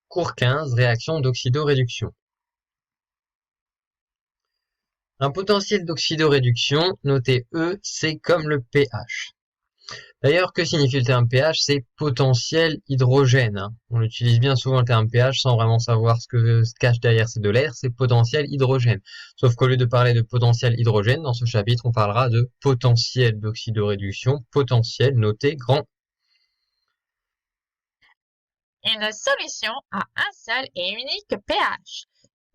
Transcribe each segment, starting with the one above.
Cours 15, réaction d'oxydoréduction. Un potentiel d'oxydoréduction, noté E, c'est comme le pH. D'ailleurs, que signifie le terme pH? C'est potentiel hydrogène. On utilise bien souvent le terme pH sans vraiment savoir ce que se cache derrière ces deux lettres, c'est potentiel hydrogène. Sauf qu'au lieu de parler de potentiel hydrogène, dans ce chapitre, on parlera de potentiel d'oxydoréduction, potentiel noté grand. Une solution a un seul et unique pH.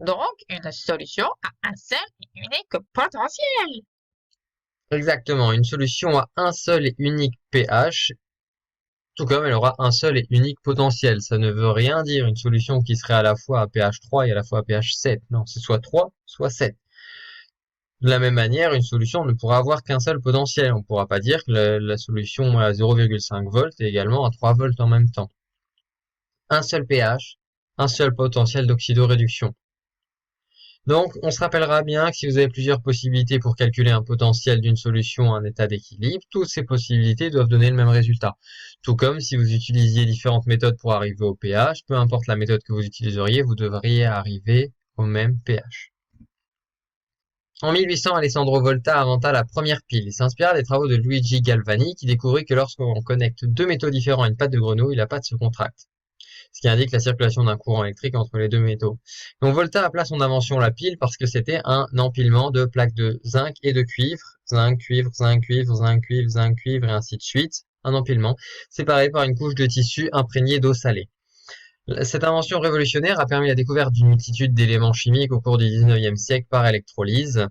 Donc, une solution a un seul et unique potentiel. Exactement, une solution a un seul et unique pH, tout comme elle aura un seul et unique potentiel. Ça ne veut rien dire une solution qui serait à la fois à pH 3 et à la fois à pH 7. Non, c'est soit 3, soit 7. De la même manière, une solution ne pourra avoir qu'un seul potentiel. On ne pourra pas dire que la solution à 0,5 volts est également à 3 volts en même temps. Un seul pH, un seul potentiel d'oxydoréduction. Donc, on se rappellera bien que si vous avez plusieurs possibilités pour calculer un potentiel d'une solution à un état d'équilibre, toutes ces possibilités doivent donner le même résultat. Tout comme si vous utilisiez différentes méthodes pour arriver au pH, peu importe la méthode que vous utiliseriez, vous devriez arriver au même pH. En 1800, Alessandro Volta inventa la première pile. Il s'inspira des travaux de Luigi Galvani qui découvrit que lorsqu'on connecte deux métaux différents à une pâte de grenouille, la pâte se contracte, ce qui indique la circulation d'un courant électrique entre les deux métaux. Donc Volta appela son invention la pile parce que c'était un empilement de plaques de zinc et de cuivre, zinc, cuivre, zinc, cuivre, zinc, cuivre, zinc, cuivre, et ainsi de suite, un empilement, séparé par une couche de tissu imprégné d'eau salée. Cette invention révolutionnaire a permis la découverte d'une multitude d'éléments chimiques au cours du 19e siècle par électrolyse,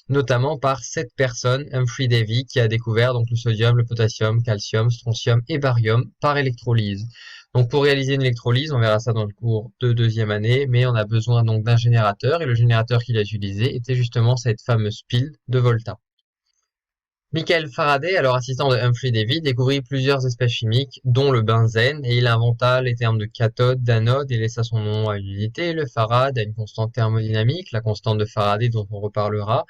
notamment par cette personne, Humphrey Davy, qui a découvert donc le sodium, le potassium, calcium, strontium et barium par électrolyse. Donc pour réaliser une électrolyse, on verra ça dans le cours de deuxième année, mais on a besoin donc d'un générateur, et le générateur qu'il a utilisé était justement cette fameuse pile de Volta. Michael Faraday, alors assistant de Humphrey Davy, découvrit plusieurs espèces chimiques, dont le benzène, et il inventa les termes de cathode, d'anode, et laissa son nom à une unité, le farad, à une constante thermodynamique, la constante de Faraday dont on reparlera,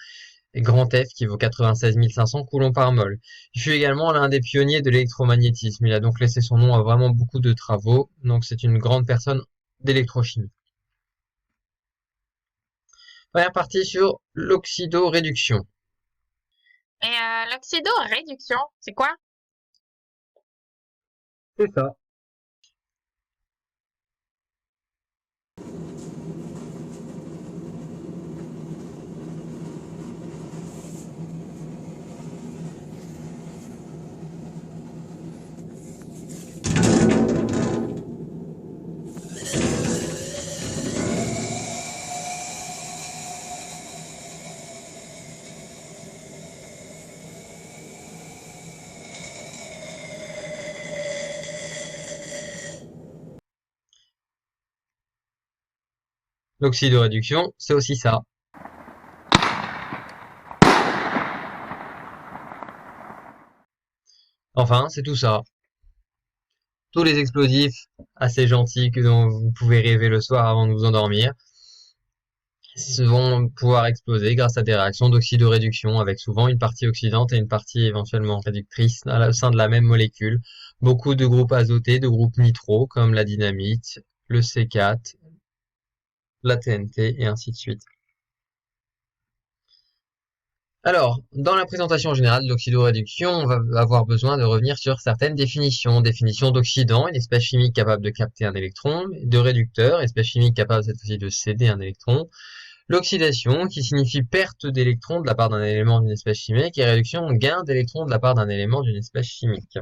et grand F qui vaut 96 500 coulombs par mol. Il fut également l'un des pionniers de l'électromagnétisme. Il a donc laissé son nom à vraiment beaucoup de travaux. Donc c'est une grande personne d'électrochimie. Première partie sur l'oxydoréduction. Et l'oxydoréduction, c'est quoi? C'est ça. L'oxydoréduction, c'est aussi ça. Enfin, c'est tout ça. Tous les explosifs assez gentils que dont vous pouvez rêver le soir avant de vous endormir vont pouvoir exploser grâce à des réactions d'oxydoréduction avec souvent une partie oxydante et une partie éventuellement réductrice au sein de la même molécule. Beaucoup de groupes azotés, de groupes nitro comme la dynamite, le C4, la TNT et ainsi de suite. Alors, dans la présentation générale de l'oxydoréduction, on va avoir besoin de revenir sur certaines définitions. Définition d'oxydant, une espèce chimique capable de capter un électron, de réducteur, espèce chimique capable cette fois-ci de céder un électron, l'oxydation, qui signifie perte d'électrons de la part d'un élément d'une espèce chimique, et réduction, gain d'électrons de la part d'un élément d'une espèce chimique.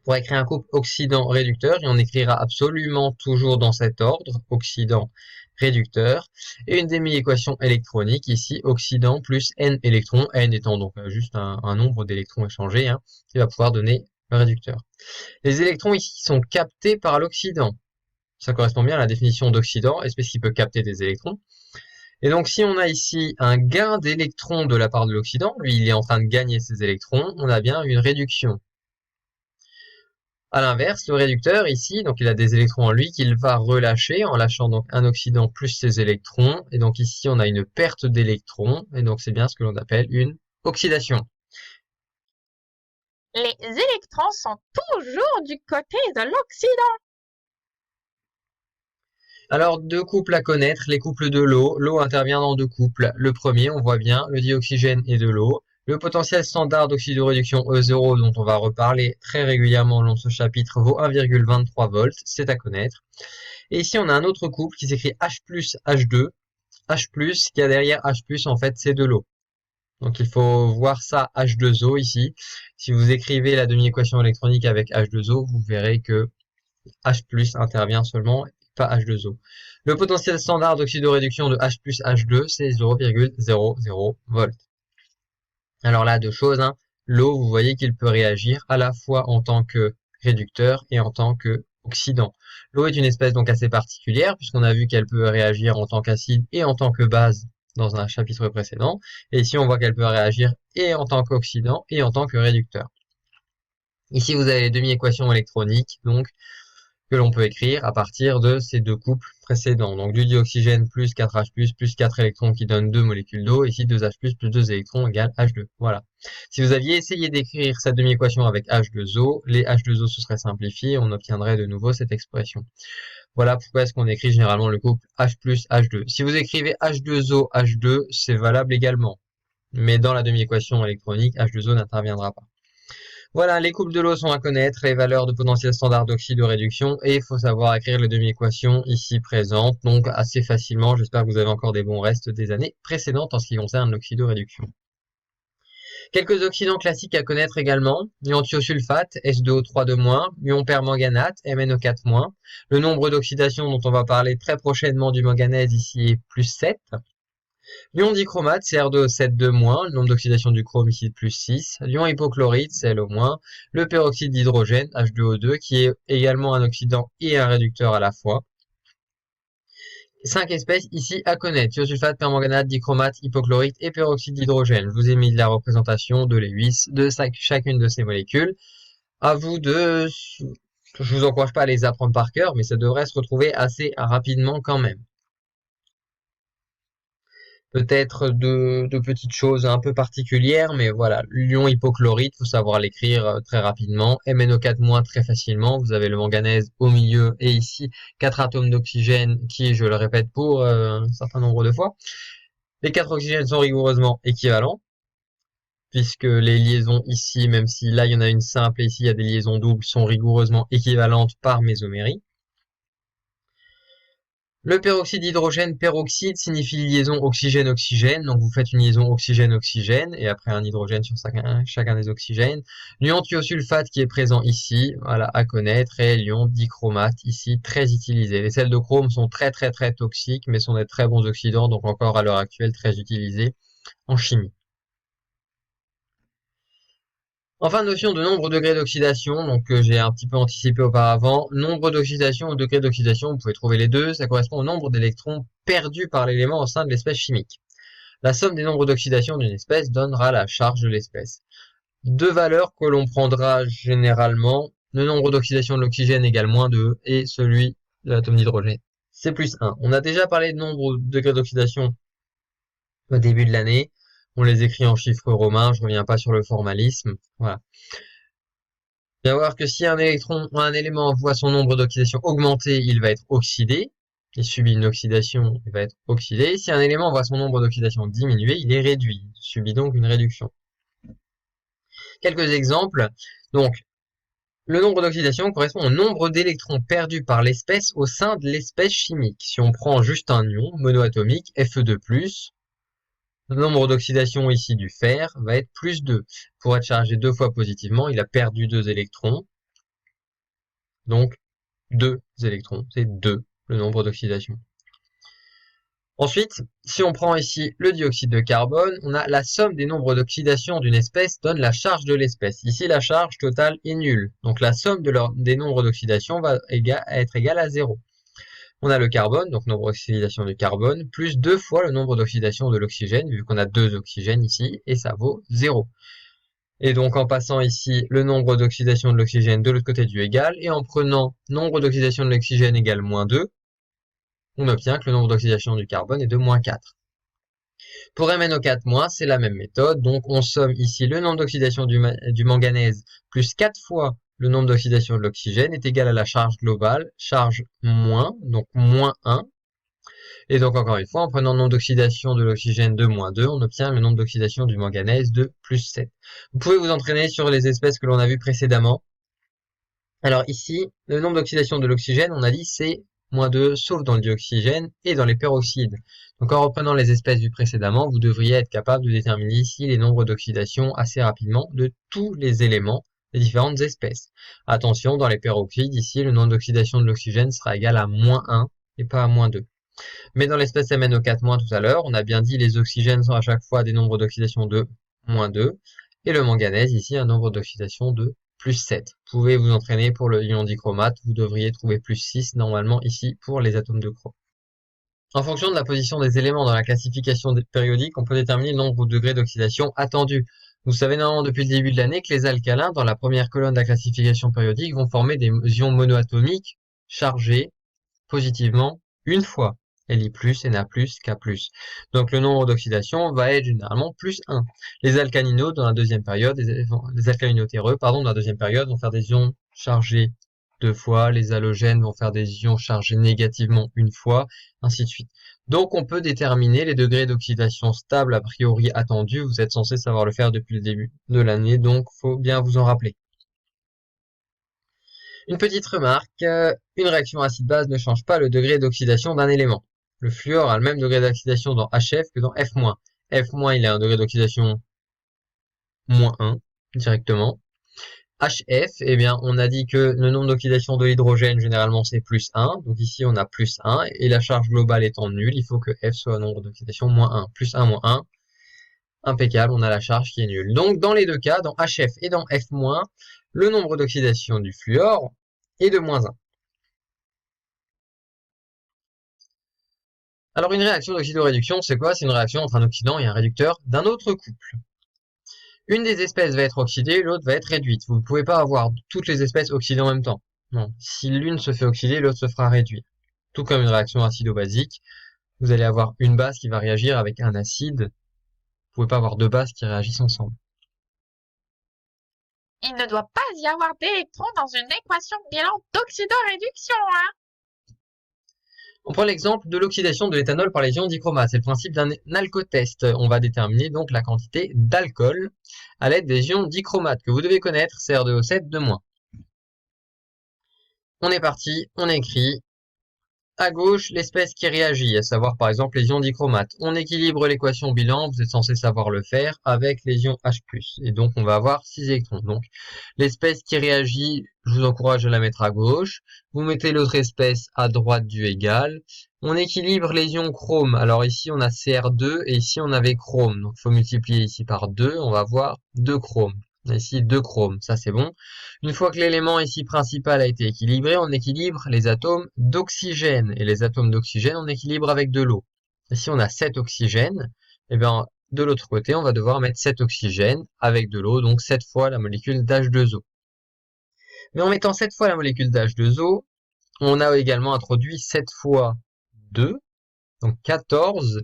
Pour écrire un couple oxydant-réducteur, et on écrira absolument toujours dans cet ordre, oxydant-réducteur, et une demi-équation électronique, ici, oxydant plus n électrons, n étant donc juste un nombre d'électrons échangés, qui va pouvoir donner le réducteur. Les électrons ici sont captés par l'oxydant. Ça correspond bien à la définition d'oxydant, espèce qui peut capter des électrons. Et donc, si on a ici un gain d'électrons de la part de l'oxydant, lui, il est en train de gagner ses électrons, on a bien une réduction. À l'inverse, le réducteur, ici, donc il a des électrons en lui qu'il va relâcher en lâchant donc un oxydant plus ses électrons. Et donc ici, on a une perte d'électrons. Et donc, c'est bien ce que l'on appelle une oxydation. Les électrons sont toujours du côté de l'oxydant. Alors, deux couples à connaître, les couples de l'eau. L'eau intervient dans deux couples. Le premier, on voit bien, le dioxygène et de l'eau. Le potentiel standard d'oxydoréduction E0, dont on va reparler très régulièrement dans ce chapitre, vaut 1,23 volts, c'est à connaître. Et ici, on a un autre couple qui s'écrit H plus H2. H+, qui a derrière H+, en fait, c'est de l'eau. Donc, il faut voir ça H2O ici. Si vous écrivez la demi-équation électronique avec H2O, vous verrez que H+ intervient seulement, pas H2O. Le potentiel standard d'oxydoréduction de H plus H2, c'est 0,00 volts. Alors là, deux choses, hein. L'eau, vous voyez qu'il peut réagir à la fois en tant que réducteur et en tant que oxydant. L'eau est une espèce donc assez particulière, puisqu'on a vu qu'elle peut réagir en tant qu'acide et en tant que base dans un chapitre précédent. Et ici, on voit qu'elle peut réagir et en tant qu'oxydant et en tant que réducteur. Ici, vous avez les demi-équations électroniques, donc, que l'on peut écrire à partir de ces deux couples précédents. Donc du dioxygène plus 4H+, plus 4 électrons qui donnent 2 molécules d'eau, ici 2H+, plus 2 électrons égale H2. Voilà. Si vous aviez essayé d'écrire cette demi-équation avec H2O, les H2O se seraient simplifiés, on obtiendrait de nouveau cette expression. Voilà pourquoi est-ce qu'on écrit généralement le couple H plus H2. Si vous écrivez H2O, H2, c'est valable également. Mais dans la demi-équation électronique, H2O n'interviendra pas. Voilà, les couples de l'eau sont à connaître, les valeurs de potentiel standard d'oxydoréduction, et il faut savoir écrire les demi-équations ici présentes, donc assez facilement. J'espère que vous avez encore des bons restes des années précédentes en ce qui concerne l'oxydoréduction. Quelques oxydants classiques à connaître également. Ion thiosulfate, S2O3-, ion permanganate, MnO4-. Le nombre d'oxydations dont on va parler très prochainement du manganèse ici est plus 7. L'ion dichromate, Cr2O7-, le nombre d'oxydation du chrome ici de plus 6. L'ion hypochlorite, Cl-. Le peroxyde d'hydrogène, H2O2, qui est également un oxydant et un réducteur à la fois. 5 espèces ici à connaître. Thiosulfate, permanganate, dichromate, hypochlorite et peroxyde d'hydrogène. Je vous ai mis de la représentation de Lewis de chacune de ces molécules. À vous de... Je vous encourage pas à les apprendre par cœur, mais ça devrait se retrouver assez rapidement quand même. Peut-être de petites choses un peu particulières, mais voilà. L'ion hypochlorite, faut savoir l'écrire très rapidement. MnO4- très facilement. Vous avez le manganèse au milieu et ici 4 atomes d'oxygène qui, je le répète pour un certain nombre de fois. Les 4 oxygènes sont rigoureusement équivalents, puisque les liaisons ici, même si là il y en a une simple et ici il y a des liaisons doubles, sont rigoureusement équivalentes par mésomérie. Le peroxyde d'hydrogène, peroxyde, signifie liaison oxygène-oxygène. Donc vous faites une liaison oxygène-oxygène et après un hydrogène sur chacun des oxygènes. L'ion thiosulfate qui est présent ici, voilà, à connaître, et l'ion dichromate ici, très utilisé. Les sels de chrome sont très toxiques, mais sont des très bons oxydants, donc encore à l'heure actuelle très utilisés en chimie. Enfin, notion de nombre de degrés d'oxydation, donc que j'ai un petit peu anticipé auparavant. Nombre d'oxydation ou degré d'oxydation, vous pouvez trouver les deux, ça correspond au nombre d'électrons perdus par l'élément au sein de l'espèce chimique. La somme des nombres d'oxydation d'une espèce donnera la charge de l'espèce. Deux valeurs que l'on prendra généralement, le nombre d'oxydation de l'oxygène égale -2 et celui de l'atome d'hydrogène, c'est plus 1. On a déjà parlé de nombre de degrés d'oxydation au début de l'année. On les écrit en chiffres romains, je reviens pas sur le formalisme. Voilà. Bien voir que si un électron ou un élément voit son nombre d'oxydation augmenter, il va être oxydé. Il subit une oxydation, il va être oxydé. Si un élément voit son nombre d'oxydation diminuer, il est réduit. Il subit donc une réduction. Quelques exemples. Donc, le nombre d'oxydation correspond au nombre d'électrons perdus par l'espèce au sein de l'espèce chimique. Si on prend juste un ion monoatomique, Fe2+, le nombre d'oxydation ici du fer va être plus 2. Pour être chargé deux fois positivement, il a perdu 2 électrons. Donc, 2 électrons, c'est 2 le nombre d'oxydation. Ensuite, si on prend ici le dioxyde de carbone, on a la somme des nombres d'oxydation d'une espèce donne la charge de l'espèce. Ici, la charge totale est nulle. Donc, la somme des nombres d'oxydation va être égale à 0. On a le carbone, donc nombre d'oxydation du carbone, plus 2 fois le nombre d'oxydation de l'oxygène, vu qu'on a 2 oxygènes ici, et ça vaut 0. Et donc en passant ici le nombre d'oxydation de l'oxygène de l'autre côté du égal, et en prenant nombre d'oxydation de l'oxygène égale -2, on obtient que le nombre d'oxydation du carbone est de -4. Pour MnO4-, c'est la même méthode, donc on somme ici le nombre d'oxydation du manganèse plus 4 fois le nombre d'oxydation de l'oxygène est égal à la charge globale, charge moins, donc moins 1. Et donc encore une fois, en prenant le nombre d'oxydation de l'oxygène de moins 2, on obtient le nombre d'oxydation du manganèse de plus 7. Vous pouvez vous entraîner sur les espèces que l'on a vues précédemment. Alors ici, le nombre d'oxydation de l'oxygène, on a dit c'est moins 2, sauf dans le dioxygène et dans les peroxydes. Donc en reprenant les espèces vues précédemment, vous devriez être capable de déterminer ici les nombres d'oxydation assez rapidement de tous les éléments des différentes espèces. Attention, dans les peroxydes, ici, le nombre d'oxydation de l'oxygène sera égal à moins 1 et pas à moins 2. Mais dans l'espèce MnO4- tout à l'heure, on a bien dit les oxygènes sont à chaque fois des nombres d'oxydation de moins 2, et le manganèse ici un nombre d'oxydation de plus 7. Vous pouvez vous entraîner pour le ion dichromate, vous devriez trouver plus 6 normalement ici pour les atomes de chrome. En fonction de la position des éléments dans la classification périodique, on peut déterminer le nombre de degrés d'oxydation attendu. Vous savez normalement depuis le début de l'année que les alcalins, dans la première colonne de la classification périodique, vont former des ions monoatomiques chargés positivement une fois. Li+, Na+, K+. Donc le nombre d'oxydation va être généralement plus 1. Les alcalinaux dans la deuxième période, les alcalinotéreux, dans la deuxième période vont faire des ions chargés 2 fois, les halogènes vont faire des ions chargés négativement une fois, ainsi de suite. Donc on peut déterminer les degrés d'oxydation stable a priori attendus, vous êtes censé savoir le faire depuis le début de l'année, donc faut bien vous en rappeler. Une petite remarque, une réaction acide-base ne change pas le degré d'oxydation d'un élément. Le fluor a le même degré d'oxydation dans HF que dans F-. F-, il a un degré d'oxydation moins 1, directement. HF, eh bien, on a dit que le nombre d'oxydation de l'hydrogène, généralement, c'est plus 1. Donc ici, on a plus 1. Et la charge globale étant nulle, il faut que F soit un nombre d'oxydation moins 1. Plus 1, moins 1. Impeccable, on a la charge qui est nulle. Donc, dans les deux cas, dans HF et dans F-, le nombre d'oxydation du fluor est de moins 1. Alors une réaction d'oxydoréduction, c'est quoi? C'est une réaction entre un oxydant et un réducteur d'un autre couple. Une des espèces va être oxydée, l'autre va être réduite. Vous ne pouvez pas avoir toutes les espèces oxydées en même temps. Non, si l'une se fait oxyder, l'autre se fera réduire. Tout comme une réaction acido-basique, vous allez avoir une base qui va réagir avec un acide. Vous ne pouvez pas avoir deux bases qui réagissent ensemble. Il ne doit pas y avoir d'électrons dans une équation de bilan d'oxydoréduction, hein? On prend l'exemple de l'oxydation de l'éthanol par les ions dichromate. C'est le principe d'un alcotest. On va déterminer donc la quantité d'alcool à l'aide des ions dichromate que vous devez connaître, CR2O7 de moins. On est parti, on écrit à gauche l'espèce qui réagit, à savoir par exemple les ions dichromate. On équilibre l'équation bilan, vous êtes censé savoir le faire, avec les ions H+. Et donc on va avoir 6 électrons. Donc l'espèce qui réagit, je vous encourage à la mettre à gauche. Vous mettez l'autre espèce à droite du égal. On équilibre les ions chrome. Alors ici on a Cr2 et ici on avait chrome. Donc il faut multiplier ici par 2, on va avoir 2 chrome. Ici 2 chromes, ça c'est bon. Une fois que l'élément ici principal a été équilibré, on équilibre les atomes d'oxygène. Et les atomes d'oxygène, on équilibre avec de l'eau. Ici on a 7 oxygènes. Et bien de l'autre côté, on va devoir mettre 7 oxygènes avec de l'eau, donc 7 fois la molécule d'H2O. Mais en mettant 7 fois la molécule d'H2O, on a également introduit 7 fois 2, donc 14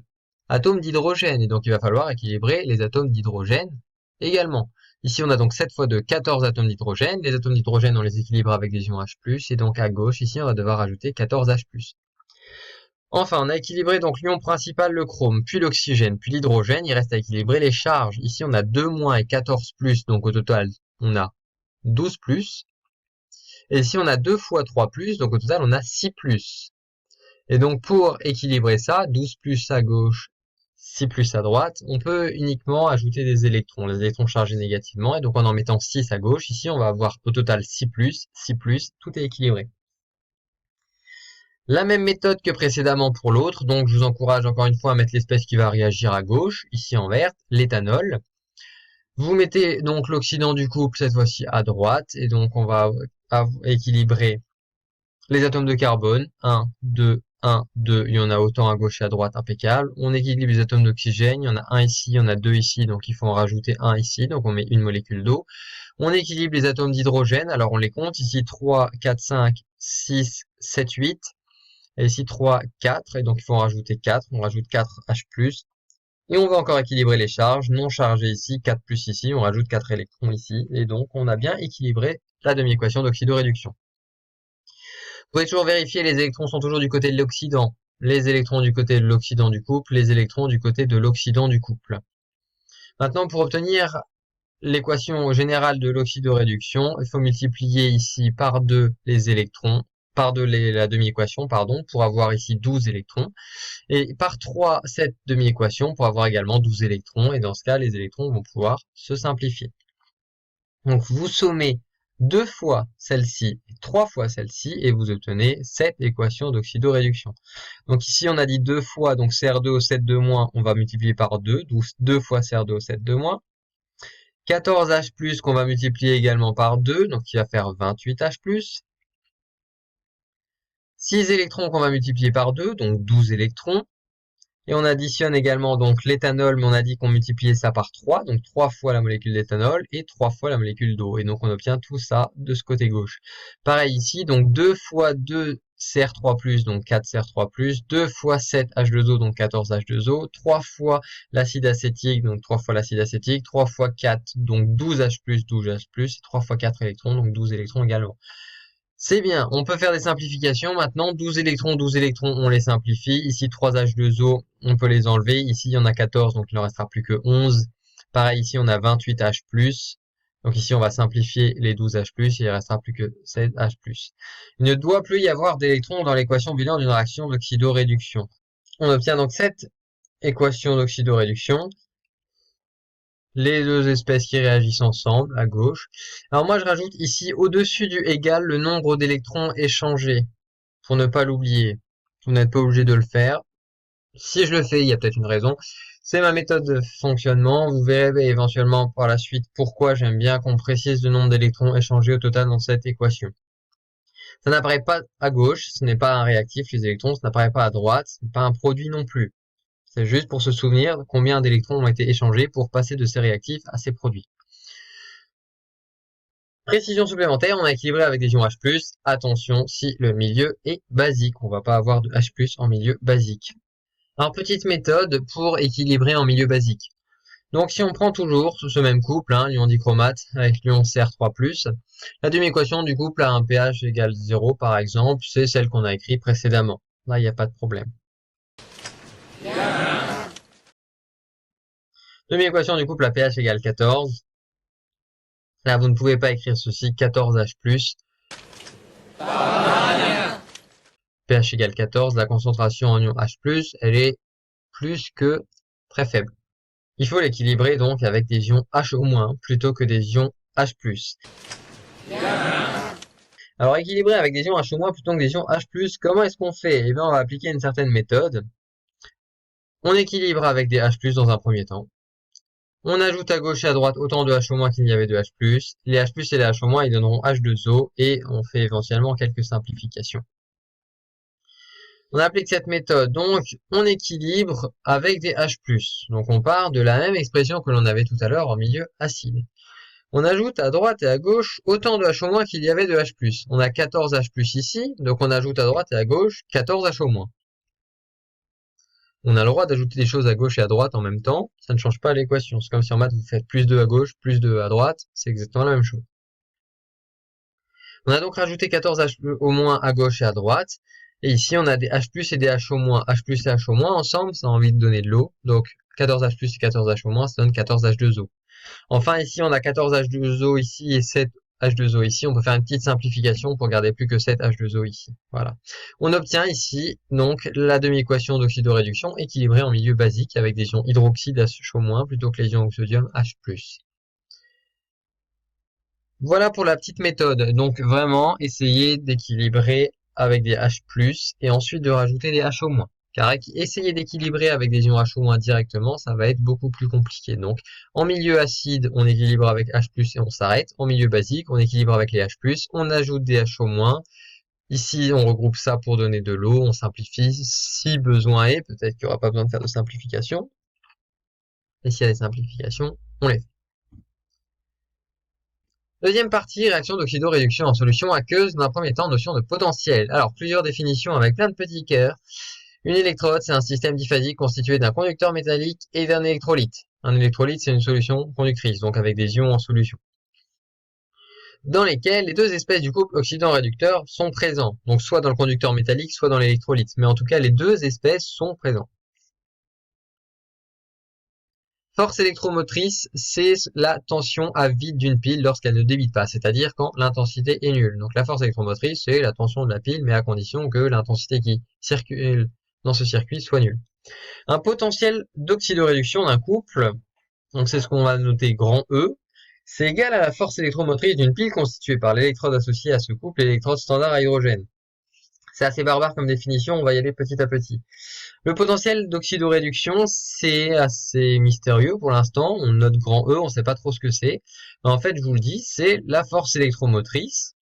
atomes d'hydrogène. Et donc il va falloir équilibrer les atomes d'hydrogène également. Ici, on a donc 7 fois 2, 14 atomes d'hydrogène. Les atomes d'hydrogène, on les équilibre avec des ions H+, et donc à gauche, ici, on va devoir ajouter 14 H+. Enfin, on a équilibré donc l'ion principal, le chrome, puis l'oxygène, puis l'hydrogène. Il reste à équilibrer les charges. Ici, on a 2- et 14+, donc au total, on a 12+. Et ici, on a 2 fois 3+, donc au total, on a 6+. Et donc, pour équilibrer ça, 12+ à gauche, 6+ à droite, on peut uniquement ajouter des électrons, les électrons chargés négativement, et donc en mettant 6 à gauche, ici on va avoir au total 6+, tout est équilibré. La même méthode que précédemment pour l'autre, donc je vous encourage encore une fois à mettre l'espèce qui va réagir à gauche, ici en vert, l'éthanol. Vous mettez donc l'oxydant du couple cette fois-ci à droite, et donc on va équilibrer les atomes de carbone, 1, 2, 1, 2, il y en a autant à gauche et à droite, impeccable. On équilibre les atomes d'oxygène, il y en a un ici, il y en a deux ici, donc il faut en rajouter un ici, donc on met une molécule d'eau. On équilibre les atomes d'hydrogène, alors on les compte, ici 3, 4, 5, 6, 7, 8, et ici 3, 4, et donc il faut en rajouter 4, on rajoute 4 H+, et on va encore équilibrer les charges, non chargées ici, 4+ ici, on rajoute 4 électrons ici, et donc on a bien équilibré la demi-équation d'oxydoréduction. Vous pouvez toujours vérifier, les électrons sont toujours du côté de l'oxydant, les électrons du côté de l'oxydant du couple, les électrons du côté de l'oxydant du couple. Maintenant, pour obtenir l'équation générale de l'oxydoréduction, il faut multiplier ici par 2 les électrons, par 2 la demi-équation, pardon, pour avoir ici 12 électrons, et par 3 cette demi-équation pour avoir également 12 électrons, et dans ce cas, les électrons vont pouvoir se simplifier. Donc, vous sommez 2 fois celle-ci et 3 fois celle-ci, et vous obtenez cette équation d'oxydoréduction. Donc ici, on a dit 2 fois, donc CR2 au 7 de moins, on va multiplier par 2, 2 fois CR2 au 7 de moins. 14H+, qu'on va multiplier également par 2, donc qui va faire 28H+. 6 électrons qu'on va multiplier par 2, donc 12 électrons. Et on additionne également donc l'éthanol, mais on a dit qu'on multipliait ça par 3, donc 3 fois la molécule d'éthanol et 3 fois la molécule d'eau. Et donc on obtient tout ça de ce côté gauche. Pareil ici, donc 2 fois 2 CR3+, donc 4 CR3+, 2 fois 7 H2O, donc 14 H2O, 3 fois l'acide acétique, donc 3 fois l'acide acétique, 3 fois 4, donc 12 H+, 12 H+, et 3 fois 4 électrons, donc 12 électrons également. C'est bien, on peut faire des simplifications maintenant. 12 électrons, on les simplifie. Ici, 3 H2O, on peut les enlever. Ici, il y en a 14, donc il ne restera plus que 11. Pareil, ici, on a 28 H+. Donc ici, on va simplifier les 12 H+, et il ne restera plus que 7 H+. Il ne doit plus y avoir d'électrons dans l'équation bilan d'une réaction d'oxydoréduction. On obtient donc cette équation d'oxydoréduction. Les deux espèces qui réagissent ensemble, à gauche. Alors moi, je rajoute ici, au-dessus du égal, le nombre d'électrons échangés, pour ne pas l'oublier. Vous n'êtes pas obligé de le faire. Si je le fais, il y a peut-être une raison. C'est ma méthode de fonctionnement. Vous verrez éventuellement par la suite pourquoi j'aime bien qu'on précise le nombre d'électrons échangés au total dans cette équation. Ça n'apparaît pas à gauche, ce n'est pas un réactif, les électrons, ça n'apparaît pas à droite, ce n'est pas un produit non plus. C'est juste pour se souvenir combien d'électrons ont été échangés pour passer de ces réactifs à ces produits. Précision supplémentaire, on a équilibré avec des ions H+. Attention, si le milieu est basique, on ne va pas avoir de H+ en milieu basique. Alors, petite méthode pour équilibrer en milieu basique. Donc, si on prend toujours ce même couple, l'ion dichromate avec l'ion Cr3+, la demi-équation du couple a un pH égale 0, par exemple, c'est celle qu'on a écrite précédemment. Là, il n'y a pas de problème. Demi-équation du couple à pH égale 14. Là, vous ne pouvez pas écrire ceci, 14H+. pH égale 14, la concentration en ion H+, elle est plus que très faible. Il faut l'équilibrer donc avec des ions HO- plutôt que des ions H+. Alors, équilibrer avec des ions HO- plutôt que des ions H+, comment est-ce qu'on fait? Eh bien, on va appliquer une certaine méthode. On équilibre avec des H+, dans un premier temps. On ajoute à gauche et à droite autant de HO- qu'il y avait de H+. Les H+, et les HO- ils donneront H2O, et on fait éventuellement quelques simplifications. On applique cette méthode, donc on équilibre avec des H+. Donc on part de la même expression que l'on avait tout à l'heure en milieu acide. On ajoute à droite et à gauche autant de HO- qu'il y avait de H+. On a 14 H+ ici, donc on ajoute à droite et à gauche 14 HO-. On a le droit d'ajouter des choses à gauche et à droite en même temps, ça ne change pas l'équation. C'est comme si en maths vous faites plus 2 à gauche, plus 2 à droite, c'est exactement la même chose. On a donc rajouté 14 HO- à gauche et à droite. Et ici, on a des H+, et des HO-. H+ et HO- ensemble, ça a envie de donner de l'eau. Donc, 14 H+ et 14 HO-, ça donne 14 H2O. Enfin, ici, on a 14 H2O ici et 7 H2O ici. On peut faire une petite simplification pour garder plus que 7 H2O ici. Voilà. On obtient ici, donc, la demi-équation d'oxydoréduction équilibrée en milieu basique avec des ions hydroxyde HO- plutôt que les ions sodium H+. Voilà pour la petite méthode. Donc vraiment, essayez d'équilibrer avec des H+, et ensuite de rajouter des HO-. Car essayer d'équilibrer avec des ions HO- directement, ça va être beaucoup plus compliqué. Donc en milieu acide, on équilibre avec H+, et on s'arrête. En milieu basique, on équilibre avec les H+, on ajoute des HO-. Ici, on regroupe ça pour donner de l'eau, on simplifie si besoin est. Peut-être qu'il n'y aura pas besoin de faire de simplification. Et s'il y a des simplifications, on les fait. Deuxième partie, réaction d'oxydoréduction en solution aqueuse. Dans un premier temps, notion de potentiel. Alors, plusieurs définitions avec plein de petits cœurs. Une électrode, c'est un système diphasique constitué d'un conducteur métallique et d'un électrolyte. Un électrolyte, c'est une solution conductrice, donc avec des ions en solution. dans lesquels les deux espèces du couple oxydant-réducteur sont présents. Donc soit dans le conducteur métallique, soit dans l'électrolyte. Mais en tout cas, les deux espèces sont présentes. Force électromotrice, c'est la tension à vide d'une pile lorsqu'elle ne débite pas, c'est-à-dire quand l'intensité est nulle. Donc la force électromotrice, c'est la tension de la pile, mais à condition que l'intensité qui circule dans ce circuit soit nulle. Un potentiel d'oxydoréduction d'un couple, donc c'est ce qu'on va noter grand E, c'est égal à la force électromotrice d'une pile constituée par l'électrode associée à ce couple et l'électrode standard à hydrogène. C'est assez barbare comme définition, on va y aller petit à petit. Le potentiel d'oxydoréduction, c'est assez mystérieux pour l'instant. On note grand E, on ne sait pas trop ce que c'est. En fait, je vous le dis, c'est la force électromotrice,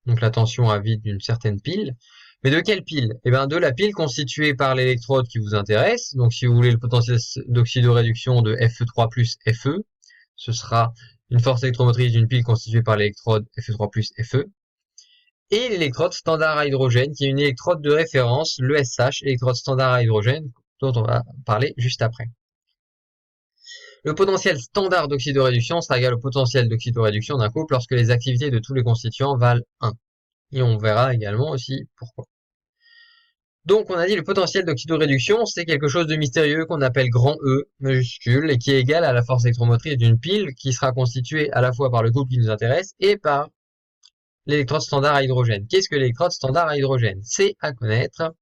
donc la tension à vide d'une certaine pile. Mais de quelle pile? Eh bien, de la pile constituée par l'électrode qui vous intéresse. Donc, si vous voulez le potentiel d'oxydoréduction de Fe3 plus Fe, ce sera une force électromotrice d'une pile constituée par l'électrode Fe3 plus Fe. Et l'électrode standard à hydrogène, qui est une électrode de référence, l'ESH, électrode standard à hydrogène, dont on va parler juste après. Le potentiel standard d'oxydoréduction sera égal au potentiel d'oxydoréduction d'un couple lorsque les activités de tous les constituants valent 1. Et on verra également aussi pourquoi. Donc on a dit le potentiel d'oxydoréduction, c'est quelque chose de mystérieux qu'on appelle grand E majuscule et qui est égal à la force électromotrice d'une pile qui sera constituée à la fois par le couple qui nous intéresse et par l'électrode standard à hydrogène. Qu'est-ce que l'électrode standard à hydrogène? C'est à connaître.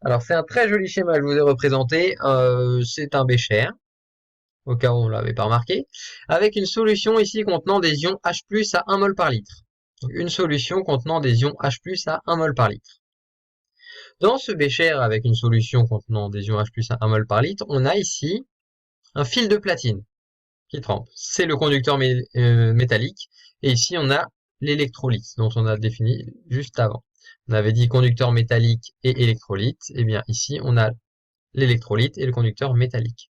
Alors c'est un très joli schéma que je vous ai représenté. C'est un bécher, au cas où on ne l'avait pas remarqué, avec une solution ici contenant des ions H+ à 1 mol par litre. Donc une solution contenant des ions H+ à 1 mol par litre. Dans ce bécher avec une solution contenant des ions H+ à 1 mol par litre, on a ici un fil de platine qui trempe. C'est le conducteur métallique. Et ici, on a l'électrolyte, dont on a défini juste avant. On avait dit conducteur métallique et électrolyte. Et bien ici, on a l'électrolyte et le conducteur métallique.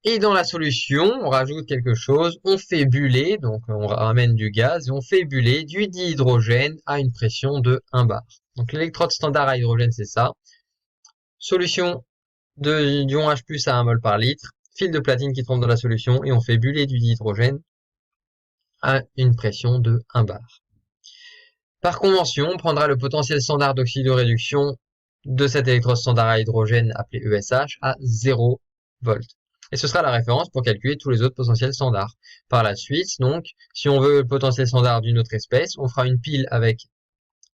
Et dans la solution, on rajoute quelque chose. On fait buller, donc on ramène du gaz, et on fait buller du dihydrogène à une pression de 1 bar. Donc l'électrode standard à hydrogène, c'est ça. Solution d'ion H+ à 1 mol par litre. Fil de platine qui trempe dans la solution et on fait buller du dihydrogène à une pression de 1 bar. Par convention, on prendra le potentiel standard d'oxydoréduction de cette électrode standard à hydrogène appelé ESH à 0 volts. Et ce sera la référence pour calculer tous les autres potentiels standards. Par la suite, donc, si on veut le potentiel standard d'une autre espèce, on fera une pile avec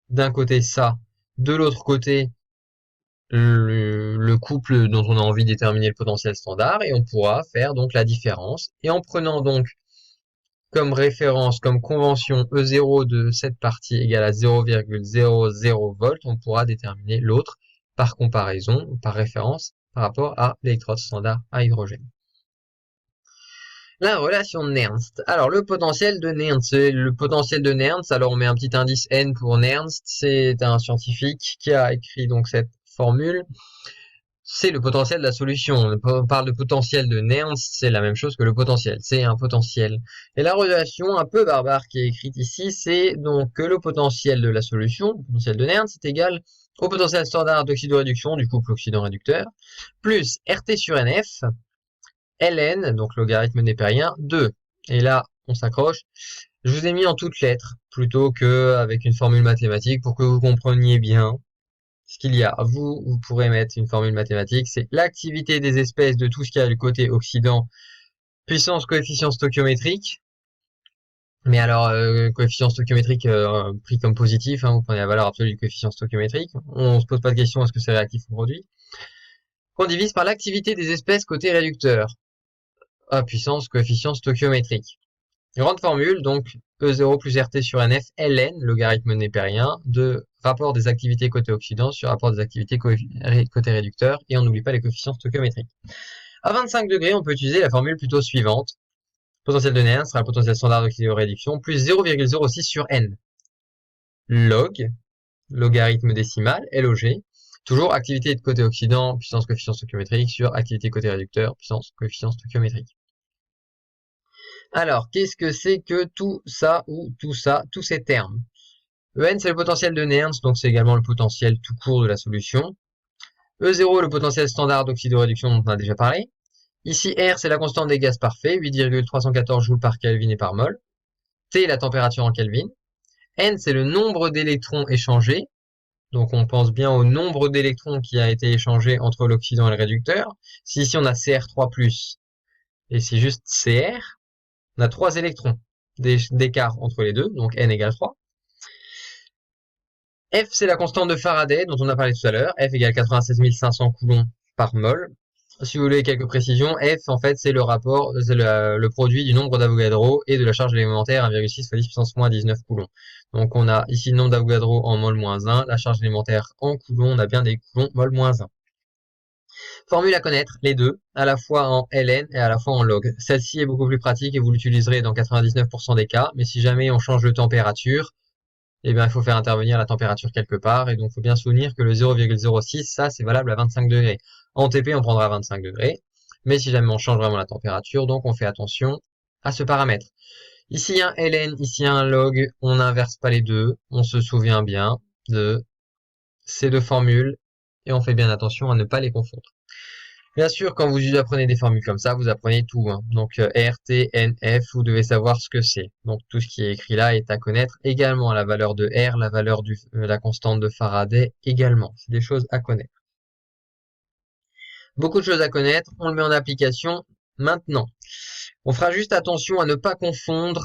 d'un côté ça, de l'autre côté le couple dont on a envie de déterminer le potentiel standard et on pourra faire donc la différence. Et en prenant donc comme référence, comme convention E0 de cette partie égale à 0,00 volts, on pourra déterminer l'autre par comparaison, par référence, par rapport à l'électrode standard à hydrogène. La relation de Nernst. Alors, le potentiel de Nernst, c'est le potentiel de Nernst. Alors, on met un petit indice N pour Nernst. C'est un scientifique qui a écrit donc cette formule. C'est le potentiel de la solution. On parle de potentiel de Nernst, c'est la même chose que le potentiel. C'est un potentiel. Et la relation un peu barbare qui est écrite ici, c'est donc que le potentiel de la solution, le potentiel de Nernst, est égal au potentiel standard d'oxydoréduction du couple oxydant-réducteur, plus RT sur NF, ln, donc logarithme népérien, 2. Et là, on s'accroche. Je vous ai mis en toutes lettres, plutôt qu'avec une formule mathématique, pour que vous compreniez bien ce qu'il y a. Vous pourrez mettre une formule mathématique, c'est l'activité des espèces de tout ce qui a du côté oxydant, puissance coefficient stoichiométrique. Mais alors, coefficient stoichiométrique pris comme positif, vous prenez la valeur absolue du coefficient stoichiométrique. On se pose pas de question, est-ce que c'est réactif ou produit? Qu'on divise par l'activité des espèces côté réducteur, à puissance coefficient stoichiométrique. Grande formule, donc E0 plus RT sur NF, ln, logarithme népérien, de rapport des activités côté oxydant sur rapport des activités côté réducteur, et on n'oublie pas les coefficients stoichiométriques. À 25 degrés, on peut utiliser la formule plutôt suivante. Potentiel de Nernst sera le potentiel standard d'oxydoréduction plus 0,06 sur n. Log, logarithme décimal, LOG, toujours activité de côté oxydant, puissance coefficient stoichiométrique, sur activité côté réducteur, puissance coefficient stoichiométrique. Alors, qu'est-ce que c'est que tout ça ou tout ça, tous ces termes? En, c'est le potentiel de Nernst, donc c'est également le potentiel tout court de la solution. E0, le potentiel standard d'oxydoréduction dont on a déjà parlé. Ici, R, c'est la constante des gaz parfaits, 8,314 joules par Kelvin et par mol. T, la température en Kelvin. N, c'est le nombre d'électrons échangés. Donc on pense bien au nombre d'électrons qui a été échangé entre l'oxydant et le réducteur. Si ici on a Cr3+, et c'est juste Cr, on a 3 électrons d'écart entre les deux, donc N égale 3. F, c'est la constante de Faraday dont on a parlé tout à l'heure. F égale 96 500 coulombs par mol. Si vous voulez quelques précisions, F, en fait, c'est le rapport, c'est le produit du nombre d'Avogadro et de la charge élémentaire 1,6 fois 10 puissance moins 19 coulombs. Donc, on a ici le nombre d'Avogadro en mol moins 1, la charge élémentaire en coulombs, on a bien des coulombs mol moins 1. Formule à connaître, les deux, à la fois en ln et à la fois en log. Celle-ci est beaucoup plus pratique et vous l'utiliserez dans 99% des cas, mais si jamais on change de température, eh bien, il faut faire intervenir la température quelque part, et donc il faut bien se souvenir que le 0,06, ça, c'est valable à 25 degrés. En TP, on prendra 25 degrés, mais si jamais on change vraiment la température, donc on fait attention à ce paramètre. Ici un ln, ici un log, on n'inverse pas les deux, on se souvient bien de ces deux formules, et on fait bien attention à ne pas les confondre. Bien sûr, quand vous apprenez des formules comme ça, vous apprenez tout, hein. Donc R, T, N, F, vous devez savoir ce que c'est. Donc tout ce qui est écrit là est à connaître. Également la valeur de R, la valeur de la constante de Faraday également. C'est des choses à connaître. Beaucoup de choses à connaître. On le met en application maintenant. On fera juste attention à ne pas confondre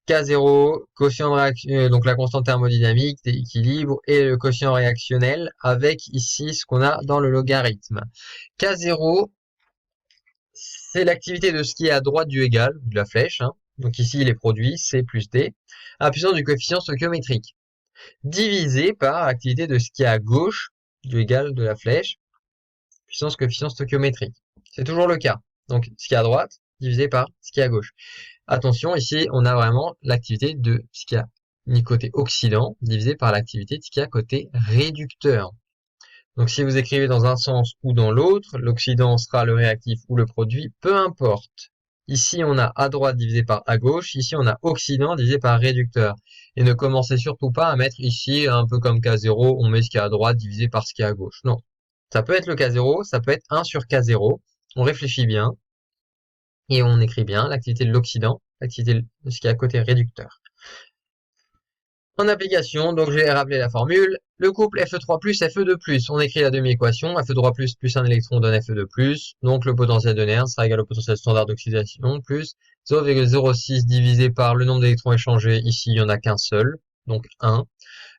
K0, quotient de réaction, donc la constante thermodynamique d'équilibre et le quotient réactionnel avec ici ce qu'on a dans le logarithme. K0, c'est l'activité de ce qui est à droite du égal, de la flèche, hein. Donc ici, il est produit C plus D, à la puissance du coefficient stoichiométrique, divisé par l'activité de ce qui est à gauche du égal de la flèche, puissance coefficient stoichiométrique. C'est toujours le cas. Donc, ce qui est à droite, divisé par ce qui est à gauche. Attention, ici, on a vraiment l'activité de ce qui a côté oxydant, divisé par l'activité de ce qui a côté réducteur. Donc si vous écrivez dans un sens ou dans l'autre, l'oxydant sera le réactif ou le produit, peu importe. Ici, on a à droite divisé par à gauche, ici on a oxydant divisé par réducteur. Et ne commencez surtout pas à mettre ici, un peu comme K0, on met ce qui est à droite divisé par ce qui est à gauche. Non. Ça peut être le K0, ça peut être 1 sur K0. On réfléchit bien. Et on écrit bien l'activité de l'oxydant, l'activité de ce qui est à côté réducteur. En application, donc je vais rappeler la formule. Le couple Fe3+, Fe2+, on écrit la demi-équation. Fe3+, plus un électron donne Fe2+. Donc le potentiel de Nernst sera égal au potentiel standard d'oxydation plus 0,06 divisé par le nombre d'électrons échangés. Ici, il n'y en a qu'un seul, donc 1.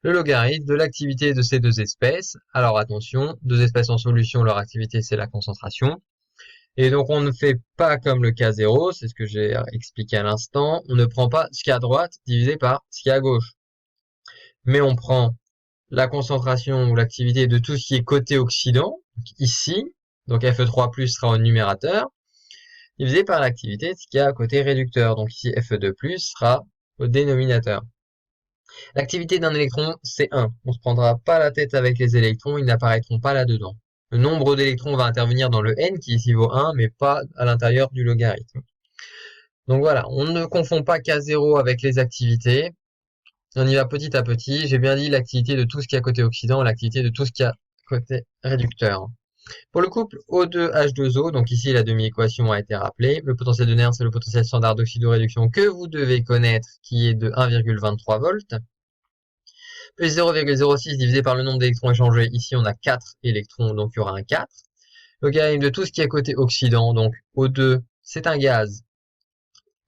Le logarithme de l'activité de ces deux espèces. Alors attention, deux espèces en solution, leur activité c'est la concentration. Et donc on ne fait pas comme le K0, c'est ce que j'ai expliqué à l'instant. On ne prend pas ce qui est à droite divisé par ce qui est à gauche. Mais on prend la concentration ou l'activité de tout ce qui est côté oxydant, ici, donc Fe3+, sera au numérateur, divisé par l'activité de ce qui est à côté réducteur, donc ici Fe2+, sera au dénominateur. L'activité d'un électron, c'est 1. On ne se prendra pas la tête avec les électrons, ils n'apparaîtront pas là-dedans. Le nombre d'électrons va intervenir dans le n, qui ici vaut 1, mais pas à l'intérieur du logarithme. Donc voilà, on ne confond pas K0 avec les activités. On y va petit à petit. J'ai bien dit l'activité de tout ce qui est à côté oxydant, l'activité de tout ce qui est à côté réducteur. Pour le couple O2H2O, donc ici la demi-équation a été rappelée. Le potentiel de Nernst, c'est le potentiel standard d'oxydoréduction que vous devez connaître, qui est de 1,23 volts. Plus 0,06 divisé par le nombre d'électrons échangés. Ici, on a 4 électrons, donc il y aura un 4. Logarithme de tout ce qui est à côté oxydant, donc O2, c'est un gaz.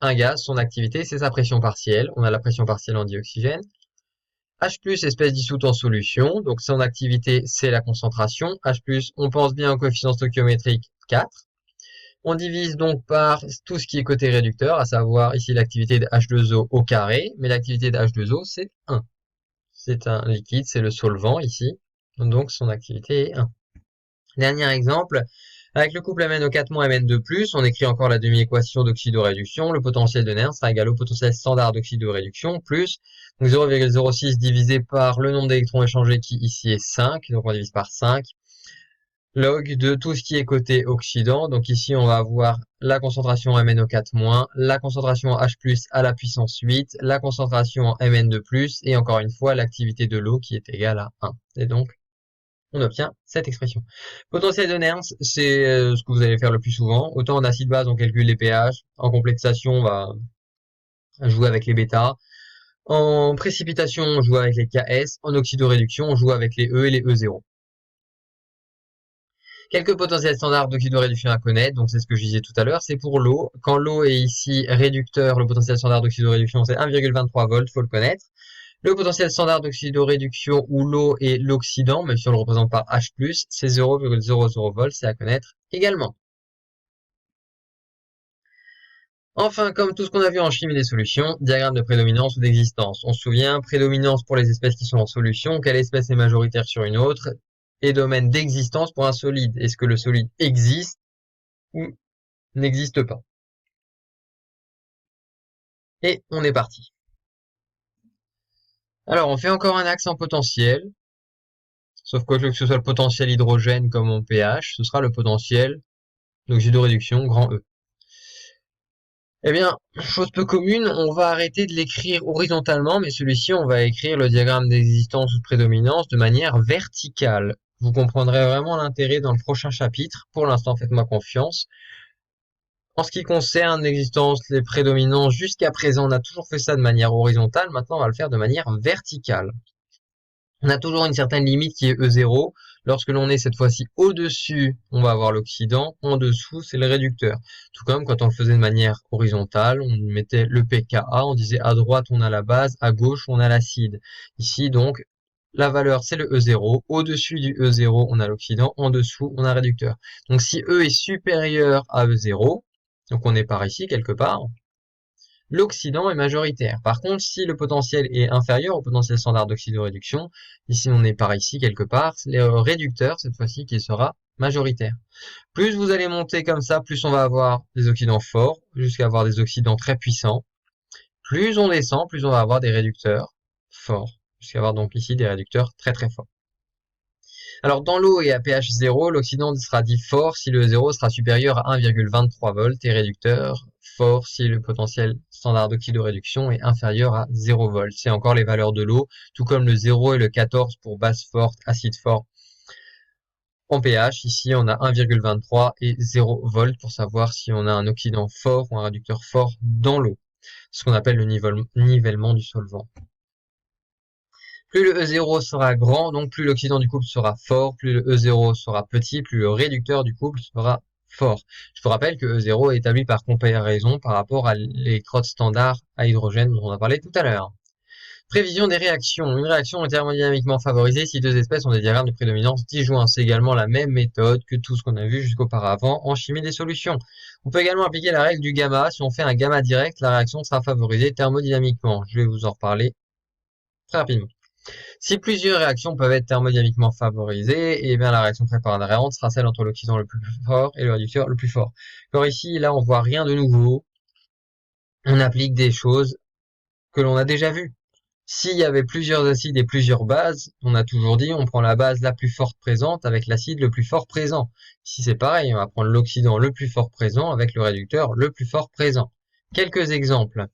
Un gaz, son activité, c'est sa pression partielle. On a la pression partielle en dioxygène. H+, espèce dissoute en solution, donc son activité, c'est la concentration. H+, on pense bien au coefficient stoichiométrique 4. On divise donc par tout ce qui est côté réducteur, à savoir ici l'activité de H2O au carré, mais l'activité de H2O, c'est 1. C'est un liquide, c'est le solvant ici, donc son activité est 1. Dernier exemple, avec le couple MnO4- Mn2+, on écrit encore la demi-équation d'oxydoréduction. Le potentiel de Nernst sera égal au potentiel standard d'oxydoréduction plus 0,06 divisé par le nombre d'électrons échangés qui ici est 5, donc on divise par 5, log de tout ce qui est côté oxydant. Donc ici on va avoir la concentration en MnO4-, la concentration en H+, à la puissance 8, la concentration en Mn2+, et encore une fois l'activité de l'eau qui est égale à 1. Et donc on obtient cette expression. Potentiel de Nernst, c'est ce que vous allez faire le plus souvent. Autant en acide base, on calcule les pH. En complexation, on va jouer avec les bêta. En précipitation, on joue avec les KS. En oxydoréduction, on joue avec les E et les E0. Quelques potentiels standards d'oxydoréduction à connaître, donc c'est ce que je disais tout à l'heure, c'est pour l'eau. Quand l'eau est ici réducteur, le potentiel standard d'oxydoréduction c'est 1,23 volts, faut le connaître. Le potentiel standard d'oxydoréduction où l'eau est l'oxydant, même si on le représente par H+, c'est 0,00 volts, c'est à connaître également. Enfin, comme tout ce qu'on a vu en chimie des solutions, diagramme de prédominance ou d'existence. On se souvient, prédominance pour les espèces qui sont en solution, quelle espèce est majoritaire sur une autre, et domaine d'existence pour un solide. Est-ce que le solide existe ou n'existe pas? Et on est parti. Alors, on fait encore un axe en potentiel, sauf que ce soit le potentiel hydrogène comme en pH, ce sera le potentiel d'oxydoréduction grand E. Eh bien, chose peu commune, on va arrêter de l'écrire horizontalement, mais celui-ci, on va écrire le diagramme d'existence ou de prédominance de manière verticale. Vous comprendrez vraiment l'intérêt dans le prochain chapitre. Pour l'instant, faites-moi confiance. En ce qui concerne l'existence, les prédominances, jusqu'à présent, on a toujours fait ça de manière horizontale. Maintenant, on va le faire de manière verticale. On a toujours une certaine limite qui est E0. Lorsque l'on est cette fois-ci au-dessus, on va avoir l'oxydant. En dessous, c'est le réducteur. Tout comme quand on le faisait de manière horizontale, on mettait le pKa, on disait à droite on a la base, à gauche on a l'acide. Ici donc, la valeur c'est le E0. Au-dessus du E0, on a l'oxydant. En dessous, on a le réducteur. Donc si E est supérieur à E0, donc on est par ici quelque part, l'oxydant est majoritaire. Par contre, si le potentiel est inférieur au potentiel standard d'oxydoréduction, ici on est par ici quelque part, c'est le réducteur cette fois-ci qui sera majoritaire. Plus vous allez monter comme ça, plus on va avoir des oxydants forts, jusqu'à avoir des oxydants très puissants. Plus on descend, plus on va avoir des réducteurs forts, jusqu'à avoir donc ici des réducteurs très très forts. Alors dans l'eau et à pH 0, l'oxydant sera dit fort si le 0 sera supérieur à 1,23 volts et réducteur fort si le potentiel standard d'oxydoréduction est inférieur à 0 volts. C'est encore les valeurs de l'eau, tout comme le 0 et le 14 pour base forte, acide fort. En pH, ici on a 1,23 et 0 volts pour savoir si on a un oxydant fort ou un réducteur fort dans l'eau. Ce qu'on appelle le nivellement du solvant. Plus le E0 sera grand, donc plus l'oxydant du couple sera fort, plus le E0 sera petit, plus le réducteur du couple sera fort. Je vous rappelle que E0 est établi par comparaison par rapport à l'électrode standard à hydrogène dont on a parlé tout à l'heure. Prévision des réactions. Une réaction est thermodynamiquement favorisée si deux espèces ont des diagrammes de prédominance disjoints. C'est également la même méthode que tout ce qu'on a vu jusqu'auparavant en chimie des solutions. On peut également appliquer la règle du gamma. Si on fait un gamma direct, la réaction sera favorisée thermodynamiquement. Je vais vous en reparler très rapidement. Si plusieurs réactions peuvent être thermodynamiquement favorisées, et bien la réaction prépondérante sera celle entre l'oxydant le plus fort et le réducteur le plus fort. Alors ici, là, on voit rien de nouveau. On applique des choses que l'on a déjà vues. S'il y avait plusieurs acides et plusieurs bases, on a toujours dit on prend la base la plus forte présente avec l'acide le plus fort présent. Ici c'est pareil, on va prendre l'oxydant le plus fort présent avec le réducteur le plus fort présent. Quelques exemples.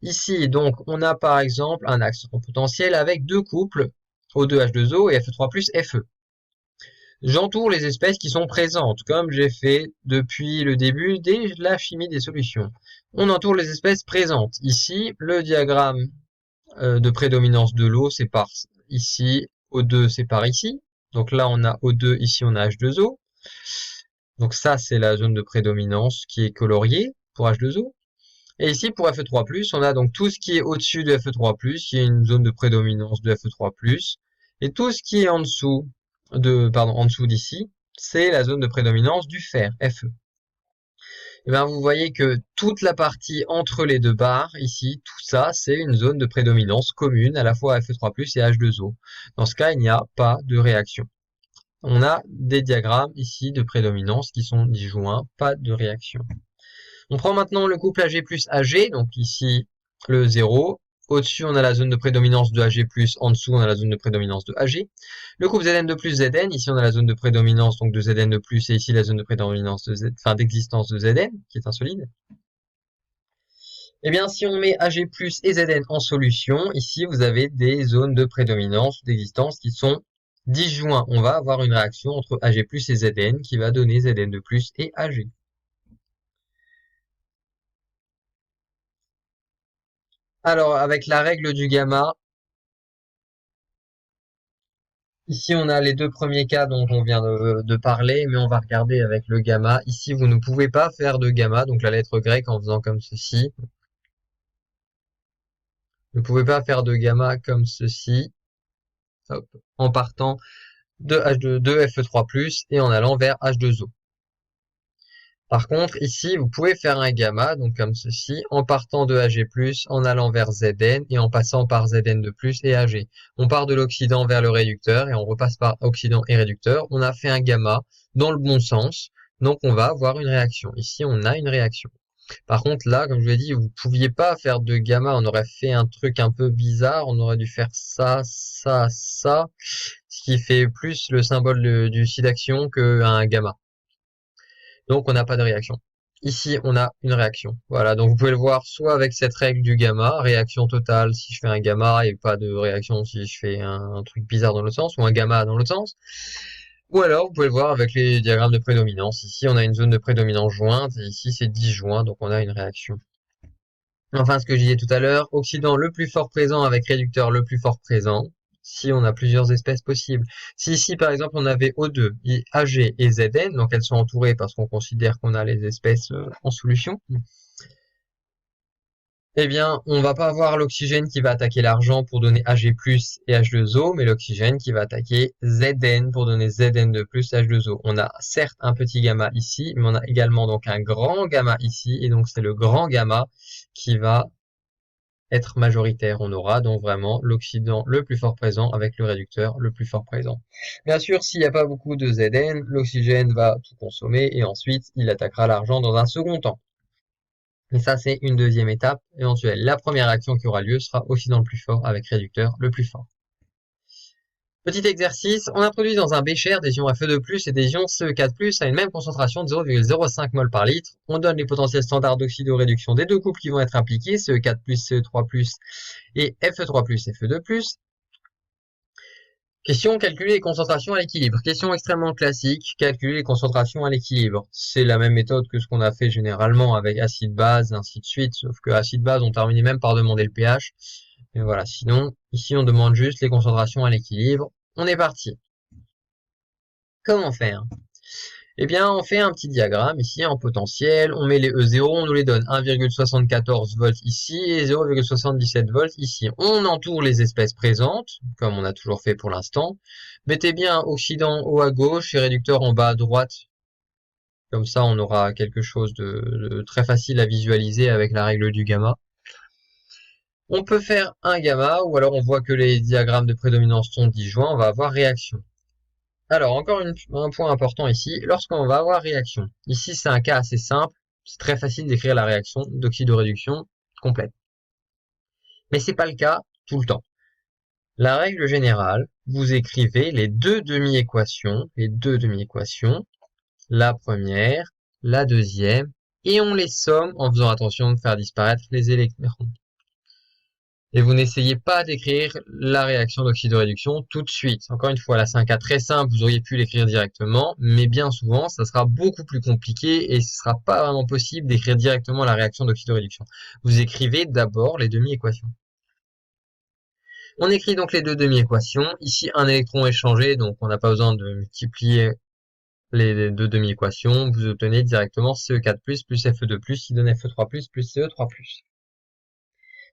Ici donc on a par exemple un axe en potentiel avec deux couples O2H2O et Fe3 plus Fe. J'entoure les espèces qui sont présentes, comme j'ai fait depuis le début de la chimie des solutions. On entoure les espèces présentes. Ici, le diagramme de prédominance de l'eau, c'est par ici, O2 c'est par ici. Donc là on a O2, ici on a H2O. Donc ça c'est la zone de prédominance qui est coloriée pour H2O. Et ici pour Fe3+, on a donc tout ce qui est au-dessus de Fe3+, qui est une zone de prédominance de Fe3+, et tout ce qui est en dessous en dessous d'ici, c'est la zone de prédominance du fer, Fe. Et bien vous voyez que toute la partie entre les deux barres, ici, tout ça, c'est une zone de prédominance commune à la fois à Fe3+, et H2O. Dans ce cas, il n'y a pas de réaction. On a des diagrammes ici de prédominance qui sont disjoints, pas de réaction. On prend maintenant le couple Ag plus Ag, donc ici le 0. Au-dessus, on a la zone de prédominance de Ag+, en dessous, on a la zone de prédominance de Ag. Le couple Zn de plus Zn, ici on a la zone de prédominance donc de Zn de plus, et ici la zone de prédominance de d'existence de Zn, qui est un solide. Eh bien, si on met Ag+, et Zn en solution, ici vous avez des zones de prédominance, d'existence qui sont disjoint, on va avoir une réaction entre Ag plus et Zn qui va donner Zn de plus et Ag. Alors, avec la règle du gamma, ici on a les deux premiers cas dont on vient de parler, mais on va regarder avec le gamma. Ici, vous ne pouvez pas faire de gamma, donc la lettre grecque en faisant comme ceci. Vous ne pouvez pas faire de gamma comme ceci, hop, en partant de Fe3+, et en allant vers H2O. Par contre, ici, vous pouvez faire un gamma, donc comme ceci, en partant de Ag+, en allant vers Zn, et en passant par Zn de plus et Ag. On part de l'oxydant vers le réducteur, et on repasse par oxydant et réducteur. On a fait un gamma dans le bon sens, donc on va avoir une réaction. Ici, on a une réaction. Par contre, là, comme je vous l'ai dit, vous pouviez pas faire de gamma, on aurait fait un truc un peu bizarre, on aurait dû faire ça, ça, ça, ce qui fait plus le symbole du site d'action qu'un gamma. Donc on n'a pas de réaction. Ici, on a une réaction. Voilà, donc vous pouvez le voir soit avec cette règle du gamma, réaction totale si je fais un gamma et pas de réaction si je fais un truc bizarre dans l'autre sens, ou un gamma dans l'autre sens. Ou alors, vous pouvez le voir avec les diagrammes de prédominance. Ici, on a une zone de prédominance jointe, et ici, c'est disjoint, donc on a une réaction. Enfin, ce que je disais tout à l'heure, oxydant le plus fort présent avec réducteur le plus fort présent, si on a plusieurs espèces possibles. Si ici, par exemple, on avait O2, Ag et Zn, donc elles sont entourées parce qu'on considère qu'on a les espèces en solution, eh bien, on va pas avoir l'oxygène qui va attaquer l'argent pour donner Ag+, et H2O, mais l'oxygène qui va attaquer Zn pour donner Zn de plus et H2O. On a certes un petit gamma ici, mais on a également donc un grand gamma ici, et donc c'est le grand gamma qui va être majoritaire. On aura donc vraiment l'oxydant le plus fort présent avec le réducteur le plus fort présent. Bien sûr, s'il n'y a pas beaucoup de Zn, l'oxygène va tout consommer et ensuite il attaquera l'argent dans un second temps. Et ça, c'est une deuxième étape éventuelle. La première action qui aura lieu sera oxydant le plus fort avec réducteur le plus fort. Petit exercice, on a produit dans un bécher des ions Fe2+, et des ions Ce4+, à une même concentration de 0,05 mol par litre. On donne les potentiels standards d'oxydoréduction des deux couples qui vont être impliqués, Ce4+, Ce3+, et Fe3+, Fe2+. Question, calculer les concentrations à l'équilibre. Question extrêmement classique, calculer les concentrations à l'équilibre. C'est la même méthode que ce qu'on a fait généralement avec acide-base, ainsi de suite, sauf que acide-base, on termine même par demander le pH. Et voilà, sinon, ici on demande juste les concentrations à l'équilibre. On est parti. Comment faire? Eh bien, on fait un petit diagramme ici en potentiel, on met les E0, on nous les donne 1,74 volts ici et 0,77 volts ici. On entoure les espèces présentes, comme on a toujours fait pour l'instant. Mettez bien oxydant haut à gauche et réducteur en bas à droite. Comme ça, on aura quelque chose de très facile à visualiser avec la règle du gamma. On peut faire un gamma, ou alors on voit que les diagrammes de prédominance sont disjoints, on va avoir réaction. Alors, encore un point important ici, lorsqu'on va avoir réaction. Ici, c'est un cas assez simple, c'est très facile d'écrire la réaction d'oxydoréduction complète. Mais c'est pas le cas tout le temps. La règle générale, vous écrivez les deux demi-équations, la première, la deuxième, et on les somme en faisant attention de faire disparaître les électrons. Et vous n'essayez pas d'écrire la réaction d'oxydoréduction tout de suite. Encore une fois, là, c'est un cas très simple, vous auriez pu l'écrire directement, mais bien souvent, ça sera beaucoup plus compliqué et ce sera pas vraiment possible d'écrire directement la réaction d'oxydoréduction. Vous écrivez d'abord les demi-équations. On écrit donc les deux demi-équations. Ici, un électron est changé, donc on n'a pas besoin de multiplier les deux demi-équations. Vous obtenez directement Ce4+, plus Fe2+, qui donne Fe3+, plus Ce3+.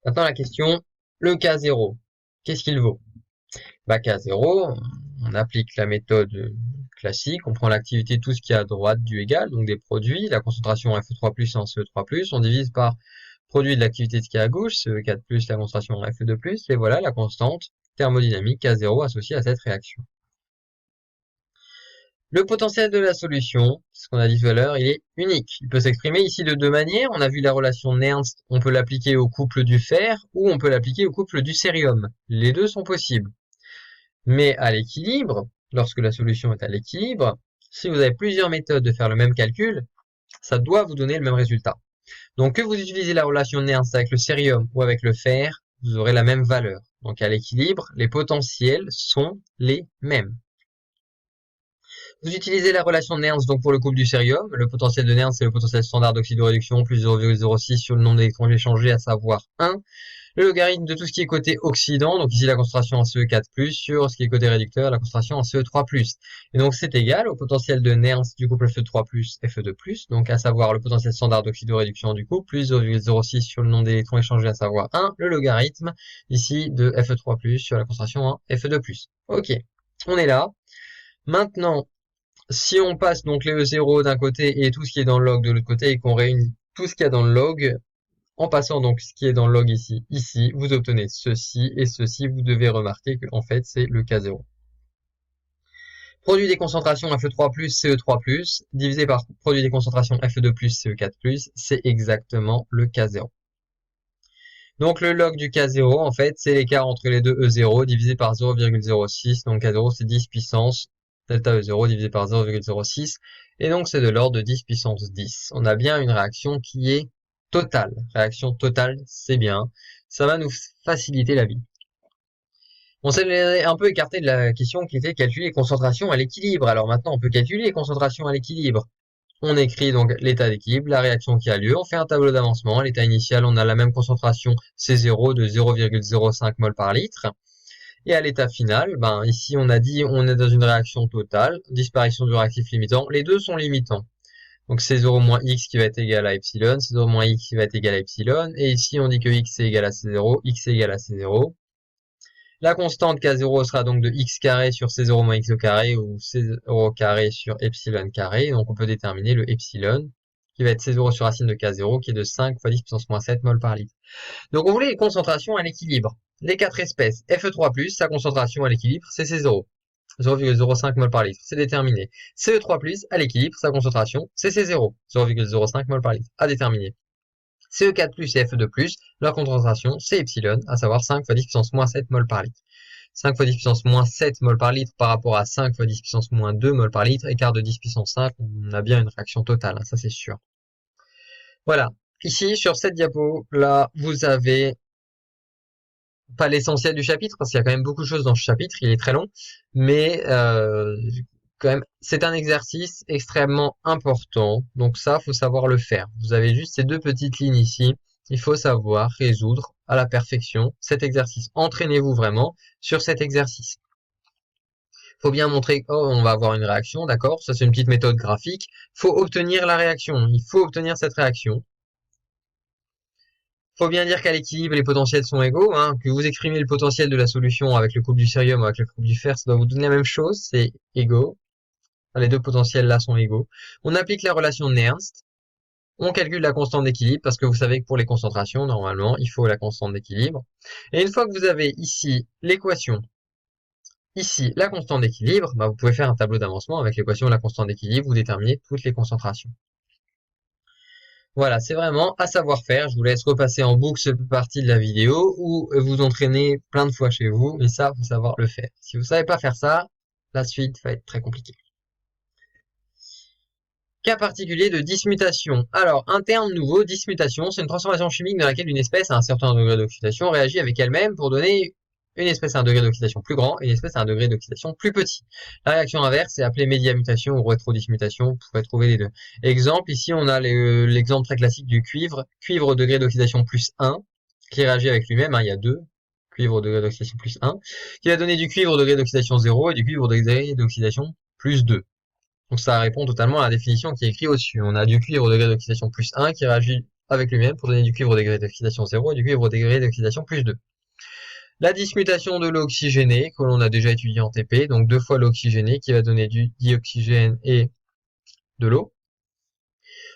Maintenant, la question, le K0, qu'est-ce qu'il vaut? Bah, K0, on applique la méthode classique, on prend l'activité tout ce qui est à droite du égal, donc des produits, la concentration Fe3+, en Ce3+, on divise par produit de l'activité de ce qui est à gauche, Ce4+, la concentration en Fe2+, et voilà la constante thermodynamique K0 associée à cette réaction. Le potentiel de la solution, ce qu'on a dit tout à l'heure, il est unique. Il peut s'exprimer ici de deux manières. On a vu la relation Nernst, on peut l'appliquer au couple du fer ou on peut l'appliquer au couple du cérium. Les deux sont possibles. Mais à l'équilibre, lorsque la solution est à l'équilibre, si vous avez plusieurs méthodes de faire le même calcul, ça doit vous donner le même résultat. Donc que vous utilisez la relation Nernst avec le cérium ou avec le fer, vous aurez la même valeur. Donc à l'équilibre, les potentiels sont les mêmes. Vous utilisez la relation Nernst donc pour le couple du cérium. Le potentiel de Nernst, c'est le potentiel standard d'oxydoréduction plus 0,06 sur le nombre d'électrons échangés, à savoir 1. Le logarithme de tout ce qui est côté oxydant, donc ici la concentration en Ce4+, sur ce qui est côté réducteur, la concentration en Ce3+. Et donc c'est égal au potentiel de Nernst du couple Fe3+, Fe2+, donc à savoir le potentiel standard d'oxydoréduction du couple, plus 0,06 sur le nombre d'électrons échangés, à savoir 1, le logarithme ici de Fe3+, sur la concentration en Fe2+. Ok, on est là. Maintenant, si on passe donc les E0 d'un côté et tout ce qui est dans le log de l'autre côté et qu'on réunit tout ce qu'il y a dans le log, en passant donc ce qui est dans le log ici, vous obtenez ceci et ceci. Vous devez remarquer que en fait c'est le K0. Produit des concentrations Fe3+, Ce3+, divisé par produit des concentrations Fe2+, Ce4+, c'est exactement le K0. Donc le log du K0, en fait, c'est l'écart entre les deux E0 divisé par 0,06. Donc K0, c'est 10 puissance delta E0 divisé par 0,06. Et donc c'est de l'ordre de 10 puissance 10. On a bien une réaction qui est totale. Réaction totale, c'est bien. Ça va nous faciliter la vie. On s'est un peu écarté de la question qui était calculer les concentrations à l'équilibre. Alors maintenant, on peut calculer les concentrations à l'équilibre. On écrit donc l'état d'équilibre, la réaction qui a lieu, on fait un tableau d'avancement. À l'état initial, on a la même concentration C0 de 0,05 mol par litre. Et à l'état final, ici on a dit on est dans une réaction totale, disparition du réactif limitant. Les deux sont limitants. Donc C0 moins X qui va être égal à epsilon, C0 moins X qui va être égal à epsilon. Et ici on dit que X est égal à C0, X est égal à C0. La constante K0 sera donc de X carré sur C0 moins X au carré ou C0 carré sur epsilon carré. Donc on peut déterminer le epsilon qui va être C0 sur racine de K0 qui est de 5 fois 10 puissance moins 7 mol par litre. Donc on voulait les concentrations à l'équilibre. Les quatre espèces Fe3+, sa concentration à l'équilibre, c'est C0. 0,05 mol par litre, c'est déterminé. Ce3+, à l'équilibre, sa concentration, c'est C0. 0,05 mol par litre, à déterminer. Ce4+, et Fe2+, leur concentration, c'est epsilon, à savoir 5 fois 10 puissance moins 7 mol par litre. 5 fois 10 puissance moins 7 mol par litre par rapport à 5 fois 10 puissance moins 2 mol par litre, écart de 10 puissance 5, on a bien une réaction totale, ça c'est sûr. Voilà. Ici, sur cette diapo, là, vous avez pas l'essentiel du chapitre, parce qu'il y a quand même beaucoup de choses dans ce chapitre, il est très long, mais quand même, c'est un exercice extrêmement important, donc ça, faut savoir le faire. Vous avez juste ces deux petites lignes ici, il faut savoir résoudre à la perfection cet exercice. Entraînez-vous vraiment sur cet exercice. Faut bien montrer, oh, on va avoir une réaction, d'accord, ça c'est une petite méthode graphique, faut obtenir la réaction, il faut obtenir cette réaction. Faut bien dire qu'à l'équilibre, les potentiels sont égaux, hein, que vous exprimez le potentiel de la solution avec le couple du cérium ou avec le couple du fer, ça doit vous donner la même chose, c'est égaux. Les deux potentiels là sont égaux. On applique la relation Nernst. On calcule la constante d'équilibre parce que vous savez que pour les concentrations, normalement, il faut la constante d'équilibre. Et une fois que vous avez ici l'équation, ici la constante d'équilibre, vous pouvez faire un tableau d'avancement avec l'équation de la constante d'équilibre, vous déterminez toutes les concentrations. Voilà, c'est vraiment à savoir faire. Je vous laisse repasser en boucle cette partie de la vidéo ou vous entraîner plein de fois chez vous, mais ça, faut savoir le faire. Si vous savez pas faire ça, la suite va être très compliquée. Cas particulier de dismutation. Alors, un terme nouveau, dismutation, c'est une transformation chimique dans laquelle une espèce à un certain degré d'oxydation réagit avec elle-même pour donner une espèce à un degré d'oxydation plus grand et une espèce à un degré d'oxydation plus petit. La réaction inverse est appelée médiamutation ou rétrodismutation. Vous pouvez trouver les deux. Exemple, ici on a l'exemple très classique du cuivre. Cuivre au degré d'oxydation plus 1, qui réagit avec lui-même, il y a deux. Cuivre au degré d'oxydation plus 1, qui va donner du cuivre au degré d'oxydation 0 et du cuivre au degré d'oxydation plus 2. Donc ça répond totalement à la définition qui est écrite au-dessus. On a du cuivre au degré d'oxydation plus 1 qui réagit avec lui-même pour donner du cuivre au degré d'oxydation 0 et du cuivre au degré d'oxydation plus 2. La dismutation de l'eau oxygénée, que l'on a déjà étudié en TP, donc 2 fois l'eau oxygénée qui va donner du dioxygène et de l'eau.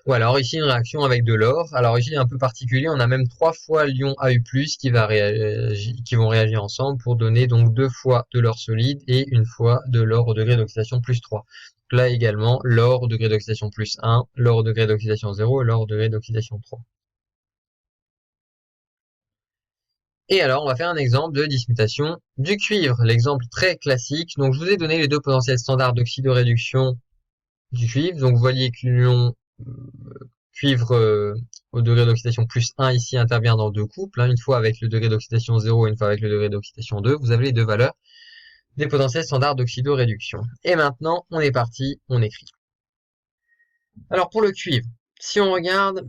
Ou alors ici une réaction avec de l'or. Alors ici un peu particulier, on a même 3 fois l'ion AU+, qui vont réagir ensemble pour donner donc 2 fois de l'or solide et une fois de l'or au degré d'oxydation plus 3. Donc là également, l'or au degré d'oxydation plus 1, l'or au degré d'oxydation 0 et l'or au degré d'oxydation 3. Et alors, on va faire un exemple de dismutation du cuivre, l'exemple très classique. Donc, je vous ai donné les deux potentiels standards d'oxydoréduction du cuivre. Donc, vous voyez que l'ion cuivre au degré d'oxydation plus 1 ici intervient dans deux couples, une fois avec le degré d'oxydation 0 et une fois avec le degré d'oxydation 2, vous avez les deux valeurs des potentiels standards d'oxydoréduction. Et maintenant, on est parti, on écrit. Alors pour le cuivre, si on regarde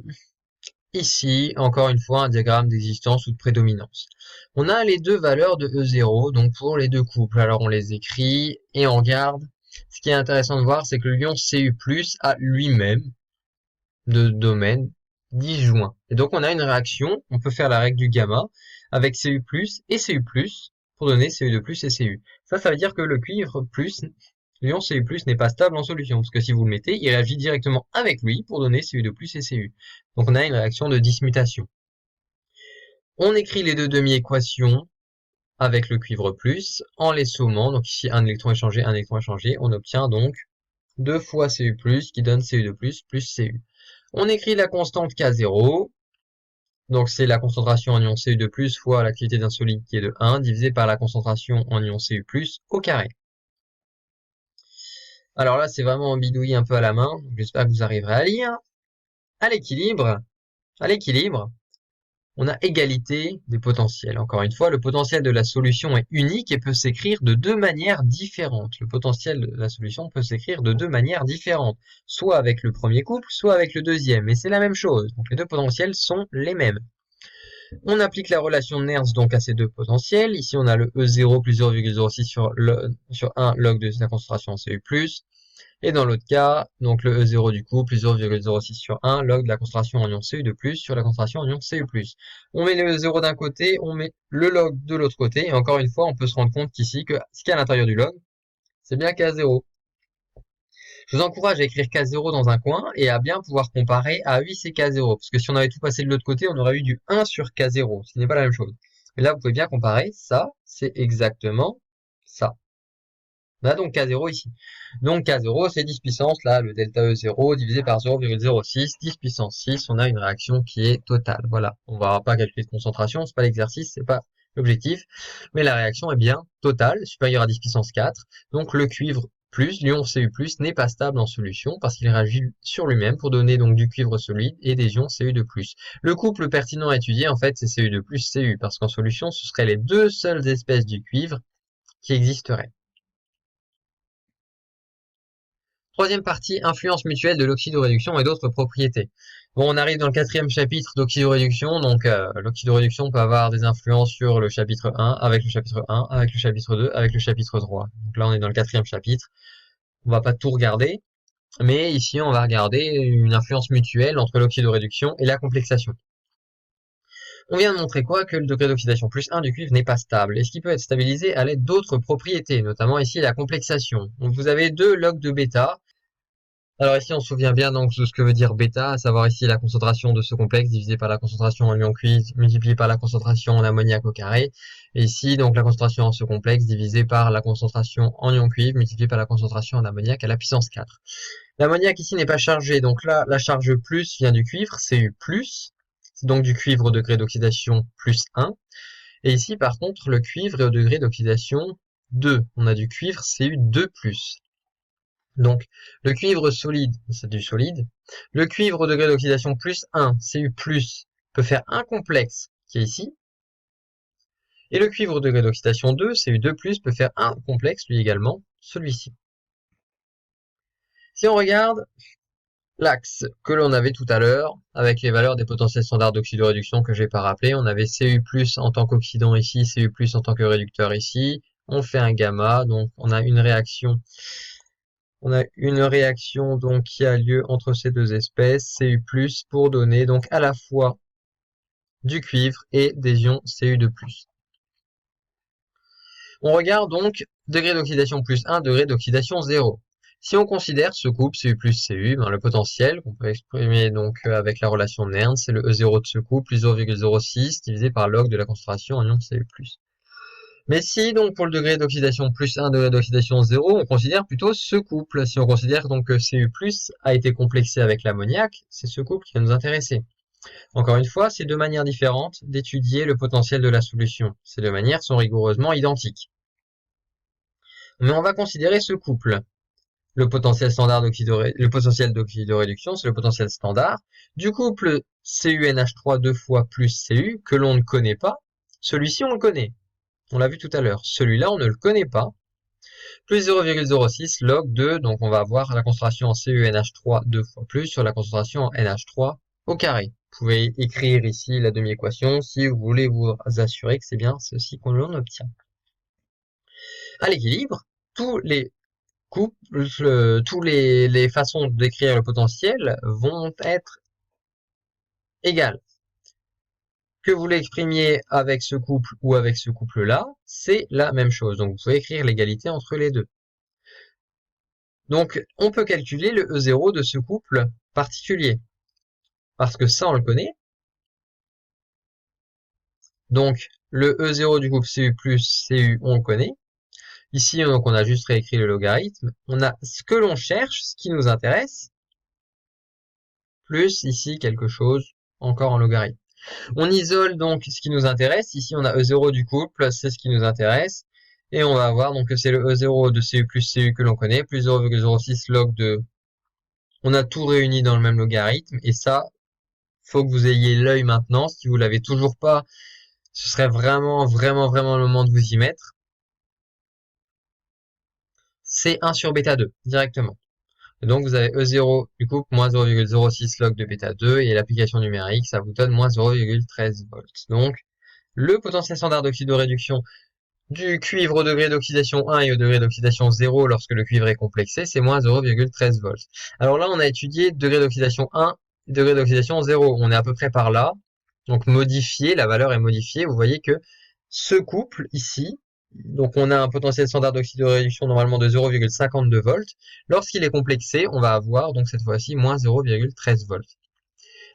ici, encore une fois, un diagramme d'existence ou de prédominance. On a les deux valeurs de E0, donc pour les deux couples. Alors on les écrit et on regarde. Ce qui est intéressant de voir, c'est que le ion Cu+, a lui-même de domaine disjoint. Et donc on a une réaction, on peut faire la règle du gamma, avec Cu+, et Cu+, pour donner Cu2+, et Cu. Ça veut dire que le cuivre plus, l'ion Cu+, n'est pas stable en solution, parce que si vous le mettez, il réagit directement avec lui pour donner Cu2+, et Cu. Donc on a une réaction de dismutation. On écrit les deux demi-équations avec le cuivre plus, en les sommant, donc ici un électron échangé, on obtient donc 2 fois Cu+, qui donne Cu2+, plus Cu. On écrit la constante K0, donc c'est la concentration en ion Cu2+, fois l'activité d'un solide qui est de 1, divisé par la concentration en ion Cu+, au carré. Alors là, c'est vraiment bidouille un peu à la main, j'espère que vous arriverez à lire. À l'équilibre, on a égalité des potentiels. Encore une fois, le potentiel de la solution est unique et peut s'écrire de deux manières différentes. Le potentiel de la solution peut s'écrire de deux manières différentes, soit avec le premier couple, soit avec le deuxième, et c'est la même chose. Donc les deux potentiels sont les mêmes. On applique la relation de Nernst donc à ces deux potentiels. Ici, on a le E0 plus 0,06 sur 1 log de la concentration en Cu+. Et dans l'autre cas, donc le E0 du coup, plus 0,06 sur 1 log de la concentration en ion Cu2+, sur la concentration en ion Cu+. On met le E0 d'un côté, on met le log de l'autre côté, et encore une fois, on peut se rendre compte qu'ici, que ce qu'il y a à l'intérieur du log, c'est bien K0. Je vous encourage à écrire K0 dans un coin, et à bien pouvoir comparer A8 et K0, parce que si on avait tout passé de l'autre côté, on aurait eu du 1 sur K0, ce qui n'est pas la même chose. Et là, vous pouvez bien comparer, ça, c'est exactement ça. On a donc K0 ici. Donc K0, c'est 10 puissance, là, le delta E0 divisé par 0,06, 10 puissance 6, on a une réaction qui est totale. Voilà, on va pas calculer de concentration, c'est pas l'exercice, c'est pas l'objectif, mais la réaction est bien totale, supérieure à 10 puissance 4. Donc le cuivre plus, l'ion Cu+, n'est pas stable en solution parce qu'il réagit sur lui-même pour donner donc du cuivre solide et des ions Cu2+. Le couple pertinent à étudier, en fait, c'est Cu2+, Cu, parce qu'en solution, ce seraient les deux seules espèces du cuivre qui existeraient. Troisième partie, influence mutuelle de l'oxydoréduction et d'autres propriétés. Bon, on arrive dans le quatrième chapitre d'oxydoréduction, donc l'oxydoréduction peut avoir des influences sur le chapitre 1, avec le chapitre 1, avec le chapitre 2, avec le chapitre 3. Donc là, on est dans le quatrième chapitre. On va pas tout regarder, mais ici, on va regarder une influence mutuelle entre l'oxydoréduction et la complexation. On vient de montrer quoi? Que le degré d'oxydation plus 1 du cuivre n'est pas stable, et ce qui peut être stabilisé à l'aide d'autres propriétés, notamment ici la complexation. Donc vous avez deux logs de bêta. Alors ici, on se souvient bien donc de ce que veut dire bêta, à savoir ici la concentration de ce complexe divisé par la concentration en ion cuivre multiplié par la concentration en ammoniac au carré. Et ici, donc la concentration en ce complexe divisé par la concentration en ion cuivre multiplié par la concentration en ammoniac à la puissance 4. L'ammoniac ici n'est pas chargé, donc là, la charge plus vient du cuivre, Cu+, c'est donc du cuivre au degré d'oxydation plus 1. Et ici, par contre, le cuivre est au degré d'oxydation 2. On a du cuivre Cu2+. Donc, le cuivre solide, c'est du solide. Le cuivre au degré d'oxydation plus 1, Cu+, peut faire un complexe, qui est ici. Et le cuivre au degré d'oxydation 2, Cu2+, peut faire un complexe, lui également, celui-ci. Si on regarde l'axe que l'on avait tout à l'heure, avec les valeurs des potentiels standards d'oxydoréduction que j'ai pas rappelé, on avait Cu+, en tant qu'oxydant ici, Cu+, en tant que réducteur ici. On fait un gamma, donc on a une réaction donc qui a lieu entre ces deux espèces, Cu+, pour donner donc à la fois du cuivre et des ions Cu2+. On regarde donc degré d'oxydation plus 1, degré d'oxydation 0. Si on considère ce couple Cu+, Cu, le potentiel qu'on peut exprimer donc avec la relation de Nernst, c'est le E0 de ce couple plus 0,06 divisé par log de la concentration en ion Cu+. Mais si, donc, pour le degré d'oxydation plus 1, degré d'oxydation 0, on considère plutôt ce couple. Si on considère donc que Cu+, a été complexé avec l'ammoniac, c'est ce couple qui va nous intéresser. Encore une fois, c'est deux manières différentes d'étudier le potentiel de la solution. Ces deux manières sont rigoureusement identiques. Mais on va considérer ce couple. Le potentiel standard le potentiel d'oxydoréduction, c'est le potentiel standard du couple CuNH3 deux fois plus Cu que l'on ne connaît pas. Celui-ci, on le connaît. On l'a vu tout à l'heure. Celui-là, on ne le connaît pas. Plus 0,06 log de, donc on va avoir la concentration en CuNH3 deux fois plus sur la concentration en NH3 au carré. Vous pouvez écrire ici la demi-équation si vous voulez vous assurer que c'est bien ceci qu'on obtient. À l'équilibre, tous les couples, les façons de décrire le potentiel vont être égales. Que vous l'exprimiez avec ce couple ou avec ce couple-là, c'est la même chose. Donc vous pouvez écrire l'égalité entre les deux. Donc on peut calculer le E0 de ce couple particulier. Parce que ça, on le connaît. Donc le E0 du couple Cu plus Cu, on le connaît. Ici, donc, on a juste réécrit le logarithme. On a ce que l'on cherche, ce qui nous intéresse, plus ici quelque chose encore en logarithme. On isole donc ce qui nous intéresse. Ici, on a E0 du couple, c'est ce qui nous intéresse. Et on va avoir donc que c'est le E0 de Cu plus Cu que l'on connaît, plus 0,06 log de... On a tout réuni dans le même logarithme. Et ça, faut que vous ayez l'œil maintenant. Si vous l'avez toujours pas, ce serait vraiment le moment de vous y mettre. C'est 1 sur bêta 2, directement. Et donc, vous avez E0 du couple, moins 0,06 log de bêta 2, et l'application numérique, ça vous donne moins 0,13 volts. Donc, le potentiel standard d'oxydoréduction du cuivre au degré d'oxydation 1 et au degré d'oxydation 0 lorsque le cuivre est complexé, c'est moins 0,13 volts. Alors là, on a étudié degré d'oxydation 1, degré d'oxydation 0. On est à peu près par là. Donc, modifié, la valeur est modifiée. Vous voyez que ce couple ici, donc on a un potentiel standard d'oxydoréduction normalement de 0,52 volts. Lorsqu'il est complexé, on va avoir donc cette fois-ci moins 0,13 volts.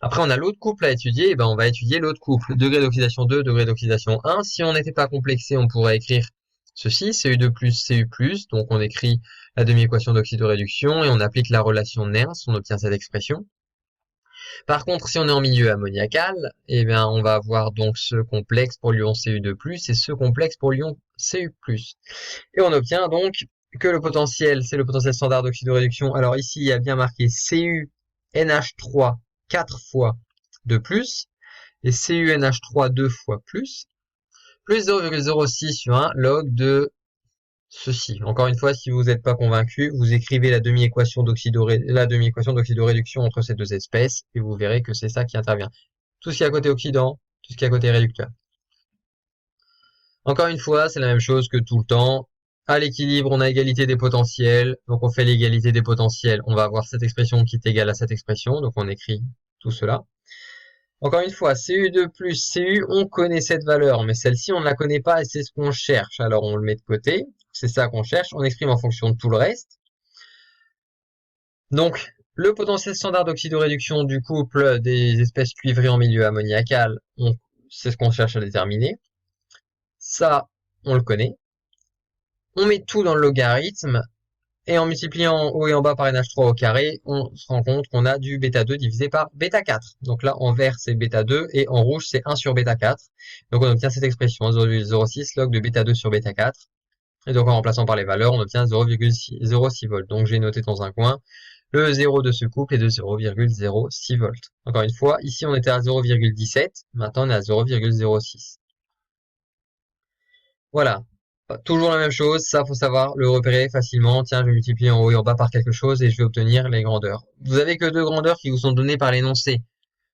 Après, on a l'autre couple à étudier, et ben on va étudier l'autre couple, degré d'oxydation 2, degré d'oxydation 1. Si on n'était pas complexé, on pourrait écrire ceci, Cu2 plus Cu+, donc on écrit la demi-équation d'oxydoréduction et on applique la relation Nernst, on obtient cette expression. Par contre, si on est en milieu ammoniacal, eh bien, on va avoir donc ce complexe pour l'ion Cu2+, et ce complexe pour l'ion Cu+. Et on obtient donc que le potentiel, c'est le potentiel standard d'oxydoréduction. Alors ici, il y a bien marqué CuNH3 4 fois de plus, et CuNH3 2 fois plus 0,06 sur 1 log de ceci. Encore une fois, si vous n'êtes pas convaincu, vous écrivez la demi-équation d'oxydoréduction entre ces deux espèces, et vous verrez que c'est ça qui intervient. Tout ce qui est à côté oxydant, tout ce qui est à côté réducteur. Encore une fois, c'est la même chose que tout le temps. À l'équilibre, on a égalité des potentiels. Donc on fait l'égalité des potentiels. On va avoir cette expression qui est égale à cette expression. Donc on écrit tout cela. Encore une fois, Cu2 plus Cu, on connaît cette valeur, mais celle-ci, on ne la connaît pas et c'est ce qu'on cherche. Alors on le met de côté. C'est ça qu'on cherche. On exprime en fonction de tout le reste. Donc, le potentiel standard d'oxydoréduction du couple des espèces cuivrées en milieu ammoniacal, c'est ce qu'on cherche à déterminer. Ça, on le connaît. On met tout dans le logarithme, et en multipliant en haut et en bas par NH3 au carré, on se rend compte qu'on a du bêta 2 divisé par bêta 4. Donc là, en vert, c'est bêta 2, et en rouge, c'est 1 sur bêta 4. Donc on obtient cette expression, 0,06 log de bêta 2 sur bêta 4. Et donc en remplaçant par les valeurs, on obtient 0,06 volts. Donc j'ai noté dans un coin, le 0 de ce couple est de 0,06 volts. Encore une fois, ici on était à 0,17, maintenant on est à 0,06. Voilà. Toujours la même chose, ça faut savoir le repérer facilement. Tiens, je vais multiplier en haut et en bas par quelque chose et je vais obtenir les grandeurs. Vous avez que deux grandeurs qui vous sont données par l'énoncé.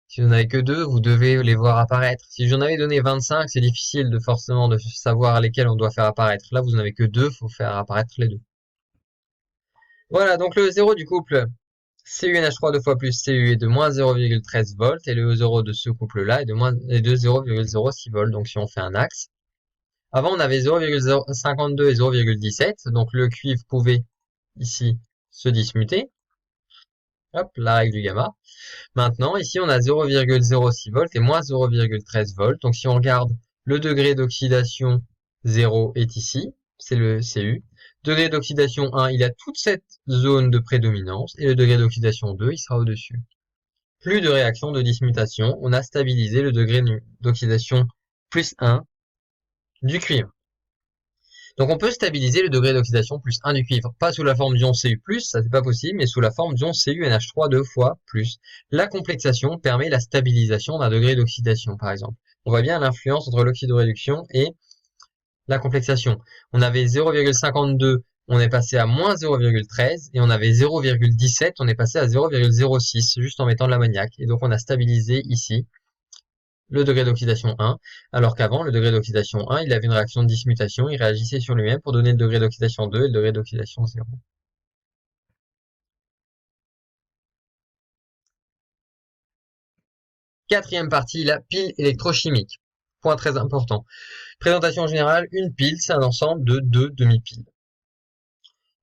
Si vous n'en avez que deux, vous devez les voir apparaître. Si j'en avais donné 25, c'est difficile de forcément de savoir lesquels on doit faire apparaître. Là, vous n'en avez que deux, faut faire apparaître les deux. Voilà, donc le 0 du couple CuNH3 deux fois plus Cu est de moins 0,13 volts et le 0 de ce couple-là est de 0,06 volts. Donc si on fait un axe, avant, on avait 0,52 et 0,17, donc le cuivre pouvait ici se dismuter. Hop, la règle du gamma. Maintenant, ici, on a 0,06 volts et moins 0,13 volts. Donc si on regarde, le degré d'oxydation 0 est ici, c'est le Cu. Degré d'oxydation 1, il a toute cette zone de prédominance, et le degré d'oxydation 2, il sera au-dessus. Plus de réaction de dismutation, on a stabilisé le degré d'oxydation plus 1 du cuivre. Donc on peut stabiliser le degré d'oxydation plus 1 du cuivre, pas sous la forme d'ion Cu+, ça c'est pas possible, mais sous la forme d'ion CuNH3 2 fois plus. La complexation permet la stabilisation d'un degré d'oxydation, par exemple. On voit bien l'influence entre l'oxydoréduction et la complexation. On avait 0,52, on est passé à moins 0,13, et on avait 0,17, on est passé à 0,06, juste en mettant de l'ammoniac. Et donc on a stabilisé ici le degré d'oxydation 1, alors qu'avant, le degré d'oxydation 1, il avait une réaction de dismutation, il réagissait sur lui-même pour donner le degré d'oxydation 2 et le degré d'oxydation 0. Quatrième partie, la pile électrochimique. Point très important. Présentation générale, une pile, c'est un ensemble de deux demi-piles.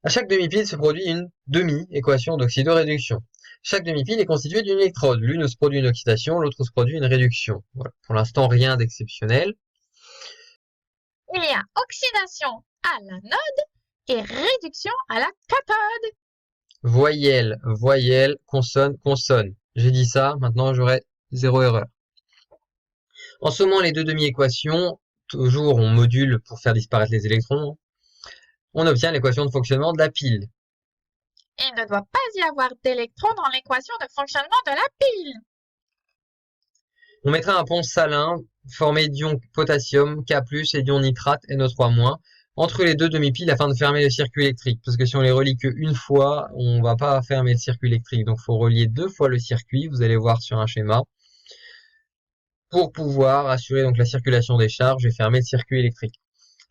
À chaque demi-pile se produit une demi-équation d'oxydoréduction. Chaque demi-pile est constituée d'une électrode. L'une se produit une oxydation, l'autre se produit une réduction. Voilà. Pour l'instant, rien d'exceptionnel. Il y a oxydation à l'anode et réduction à la cathode. Voyelle, voyelle, consonne, consonne. J'ai dit ça, maintenant j'aurai 0 erreur. En sommant les deux demi-équations, toujours on module pour faire disparaître les électrons, on obtient l'équation de fonctionnement de la pile. Il ne doit pas y avoir d'électrons dans l'équation de fonctionnement de la pile. On mettra un pont salin formé d'ions potassium K+, et d'ions nitrate NO3- entre les deux demi-piles afin de fermer le circuit électrique. Parce que si on les relie qu'une fois, on va pas fermer le circuit électrique. Donc il faut relier 2 fois le circuit, vous allez voir sur un schéma, pour pouvoir assurer donc la circulation des charges et fermer le circuit électrique.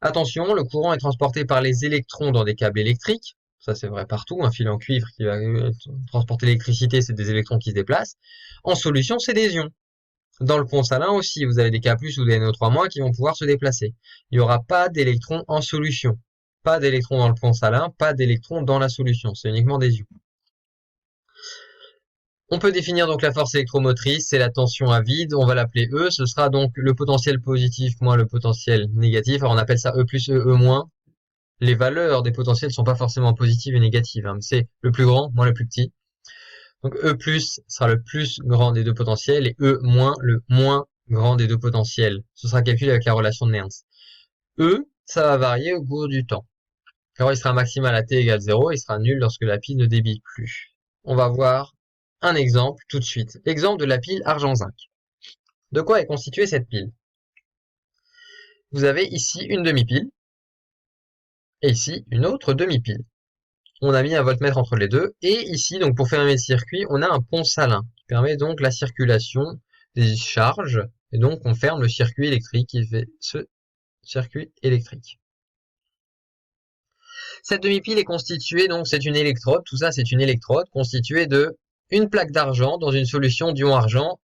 Attention, le courant est transporté par les électrons dans des câbles électriques. Ça, c'est vrai partout. Un fil en cuivre qui va transporter l'électricité, c'est des électrons qui se déplacent. En solution, c'est des ions. Dans le pont salin aussi, vous avez des K+, ou des NO3- qui vont pouvoir se déplacer. Il n'y aura pas d'électrons en solution. Pas d'électrons dans le pont salin, pas d'électrons dans la solution. C'est uniquement des ions. On peut définir donc la force électromotrice, c'est la tension à vide, on va l'appeler E, ce sera donc le potentiel positif moins le potentiel négatif, alors on appelle ça E plus E moins. Les valeurs des potentiels ne sont pas forcément positives et négatives, hein. C'est le plus grand moins le plus petit. Donc E plus sera le plus grand des deux potentiels et E moins le moins grand des deux potentiels. Ce sera calculé avec la relation de Nernst. E, ça va varier au cours du temps. Alors il sera maximal à t égale 0 et il sera nul lorsque la pile ne débite plus. On va voir un exemple tout de suite. Exemple de la pile argent-zinc. De quoi est constituée cette pile? Vous avez ici une demi-pile et ici une autre demi-pile. On a mis un voltmètre entre les deux et ici, donc pour fermer le circuit, on a un pont salin qui permet donc la circulation des charges et donc on ferme le circuit électrique qui fait ce circuit électrique. Cette demi-pile est constituée, donc c'est une électrode, tout ça c'est une électrode constituée de une plaque d'argent dans une solution d'ion argent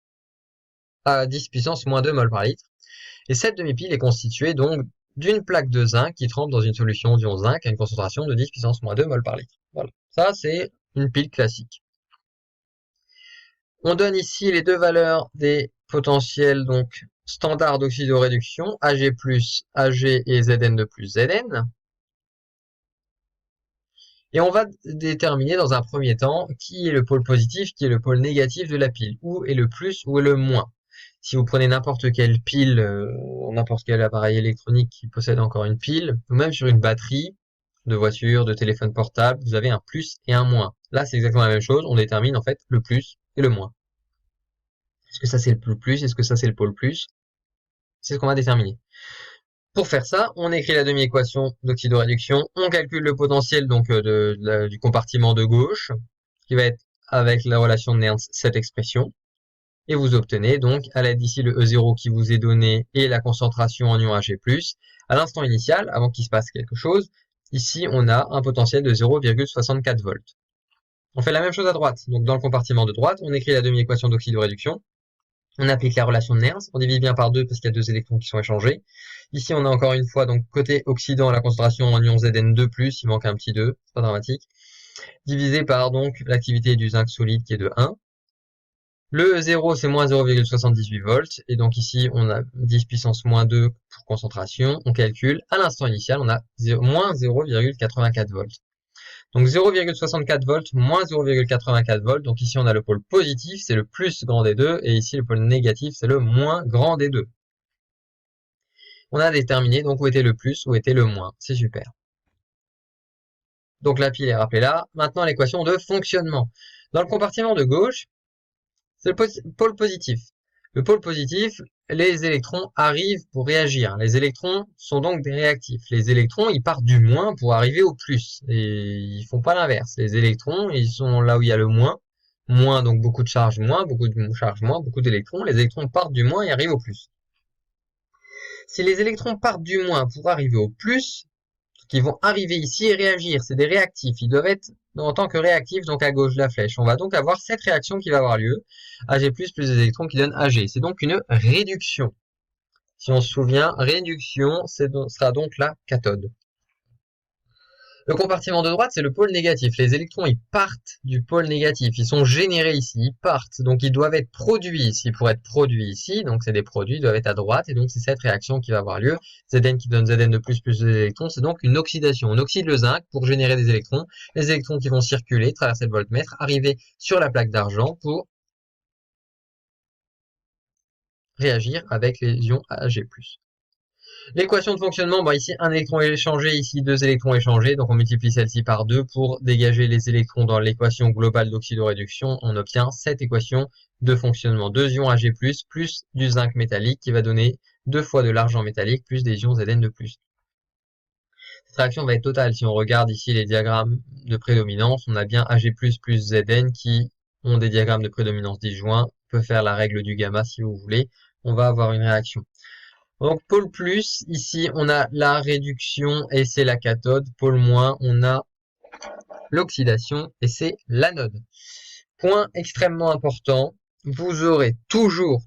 à 10 puissance moins 2 mol par litre. Et cette demi-pile est constituée donc d'une plaque de zinc qui trempe dans une solution d'ion zinc à une concentration de 10 puissance moins 2 mol par litre. Voilà. Ça, c'est une pile classique. On donne ici les deux valeurs des potentiels donc standard d'oxydoréduction, Ag+, Ag et Zn2 plus Zn. Et on va déterminer dans un premier temps qui est le pôle positif, qui est le pôle négatif de la pile, où est le plus, où est le moins. Si vous prenez n'importe quelle pile, n'importe quel appareil électronique qui possède encore une pile, ou même sur une batterie de voiture, de téléphone portable, vous avez un plus et un moins. Là, c'est exactement la même chose, on détermine en fait le plus et le moins. Est-ce que ça c'est le pôle plus? Est-ce que ça c'est le pôle plus? C'est ce qu'on va déterminer. Pour faire ça, on écrit la demi-équation d'oxydoréduction, on calcule le potentiel donc du compartiment de gauche, qui va être avec la relation de Nernst cette expression, et vous obtenez donc, à l'aide d'ici le E0 qui vous est donné et la concentration en ion Ag+, à l'instant initial, avant qu'il se passe quelque chose, ici on a un potentiel de 0,64 volts. On fait la même chose à droite, donc dans le compartiment de droite, on écrit la demi-équation d'oxydoréduction, on applique la relation de Nernst, on divise bien par 2 parce qu'il y a 2 électrons qui sont échangés. Ici, on a encore une fois, donc côté oxydant, la concentration en ion Zn2+, il manque un petit 2, c'est pas dramatique, divisé par donc l'activité du zinc solide qui est de 1. Le 0, c'est moins 0,78 volts, et donc ici, on a 10 puissance moins 2 pour concentration, on calcule, à l'instant initial, on a moins 0,84 volts. Donc 0,64 volts moins 0,84 volts. Donc ici on a le pôle positif, c'est le plus grand des deux, et ici le pôle négatif, c'est le moins grand des deux. On a déterminé donc où était le plus, où était le moins. C'est super. Donc la pile est rappelée là. Maintenant l'équation de fonctionnement. Dans le compartiment de gauche, c'est le pôle positif. Le pôle positif, les électrons arrivent pour réagir. Les électrons sont donc des réactifs. Les électrons, ils partent du moins pour arriver au plus. Et ils font pas l'inverse. Les électrons, ils sont là où il y a le moins. Moins, donc beaucoup de charge moins, beaucoup de charge moins, beaucoup d'électrons. Les électrons partent du moins et arrivent au plus. Si les électrons partent du moins pour arriver au plus, qui vont arriver ici et réagir, c'est des réactifs. Ils doivent être en tant que réactifs, donc à gauche de la flèche. On va donc avoir cette réaction qui va avoir lieu. Ag+, plus des électrons qui donnent Ag. C'est donc une réduction. Si on se souvient, réduction, sera donc la cathode. Le compartiment de droite, c'est le pôle négatif. Les électrons, ils partent du pôle négatif. Ils sont générés ici, ils partent. Donc, ils doivent être produits ici pour être produits ici. Donc, c'est des produits, ils doivent être à droite. Et donc, c'est cette réaction qui va avoir lieu. Zn qui donne Zn de plus des électrons. C'est donc une oxydation. On oxyde le zinc pour générer des électrons. Les électrons qui vont circuler, traverser le voltmètre, arriver sur la plaque d'argent pour réagir avec les ions Ag+. L'équation de fonctionnement, ici un électron est échangé, ici deux électrons échangés, donc on multiplie celle-ci par 2 pour dégager les électrons dans l'équation globale d'oxydoréduction. On obtient cette équation de fonctionnement. 2 ions Ag+, plus du zinc métallique qui va donner 2 fois de l'argent métallique plus des ions Zn de plus. Cette réaction va être totale. Si on regarde ici les diagrammes de prédominance, on a bien Ag+, plus Zn qui ont des diagrammes de prédominance disjoints. On peut faire la règle du gamma si vous voulez. On va avoir une réaction. Donc pôle plus, ici on a la réduction et c'est la cathode. Pôle moins, on a l'oxydation et c'est l'anode. Point extrêmement important, vous aurez toujours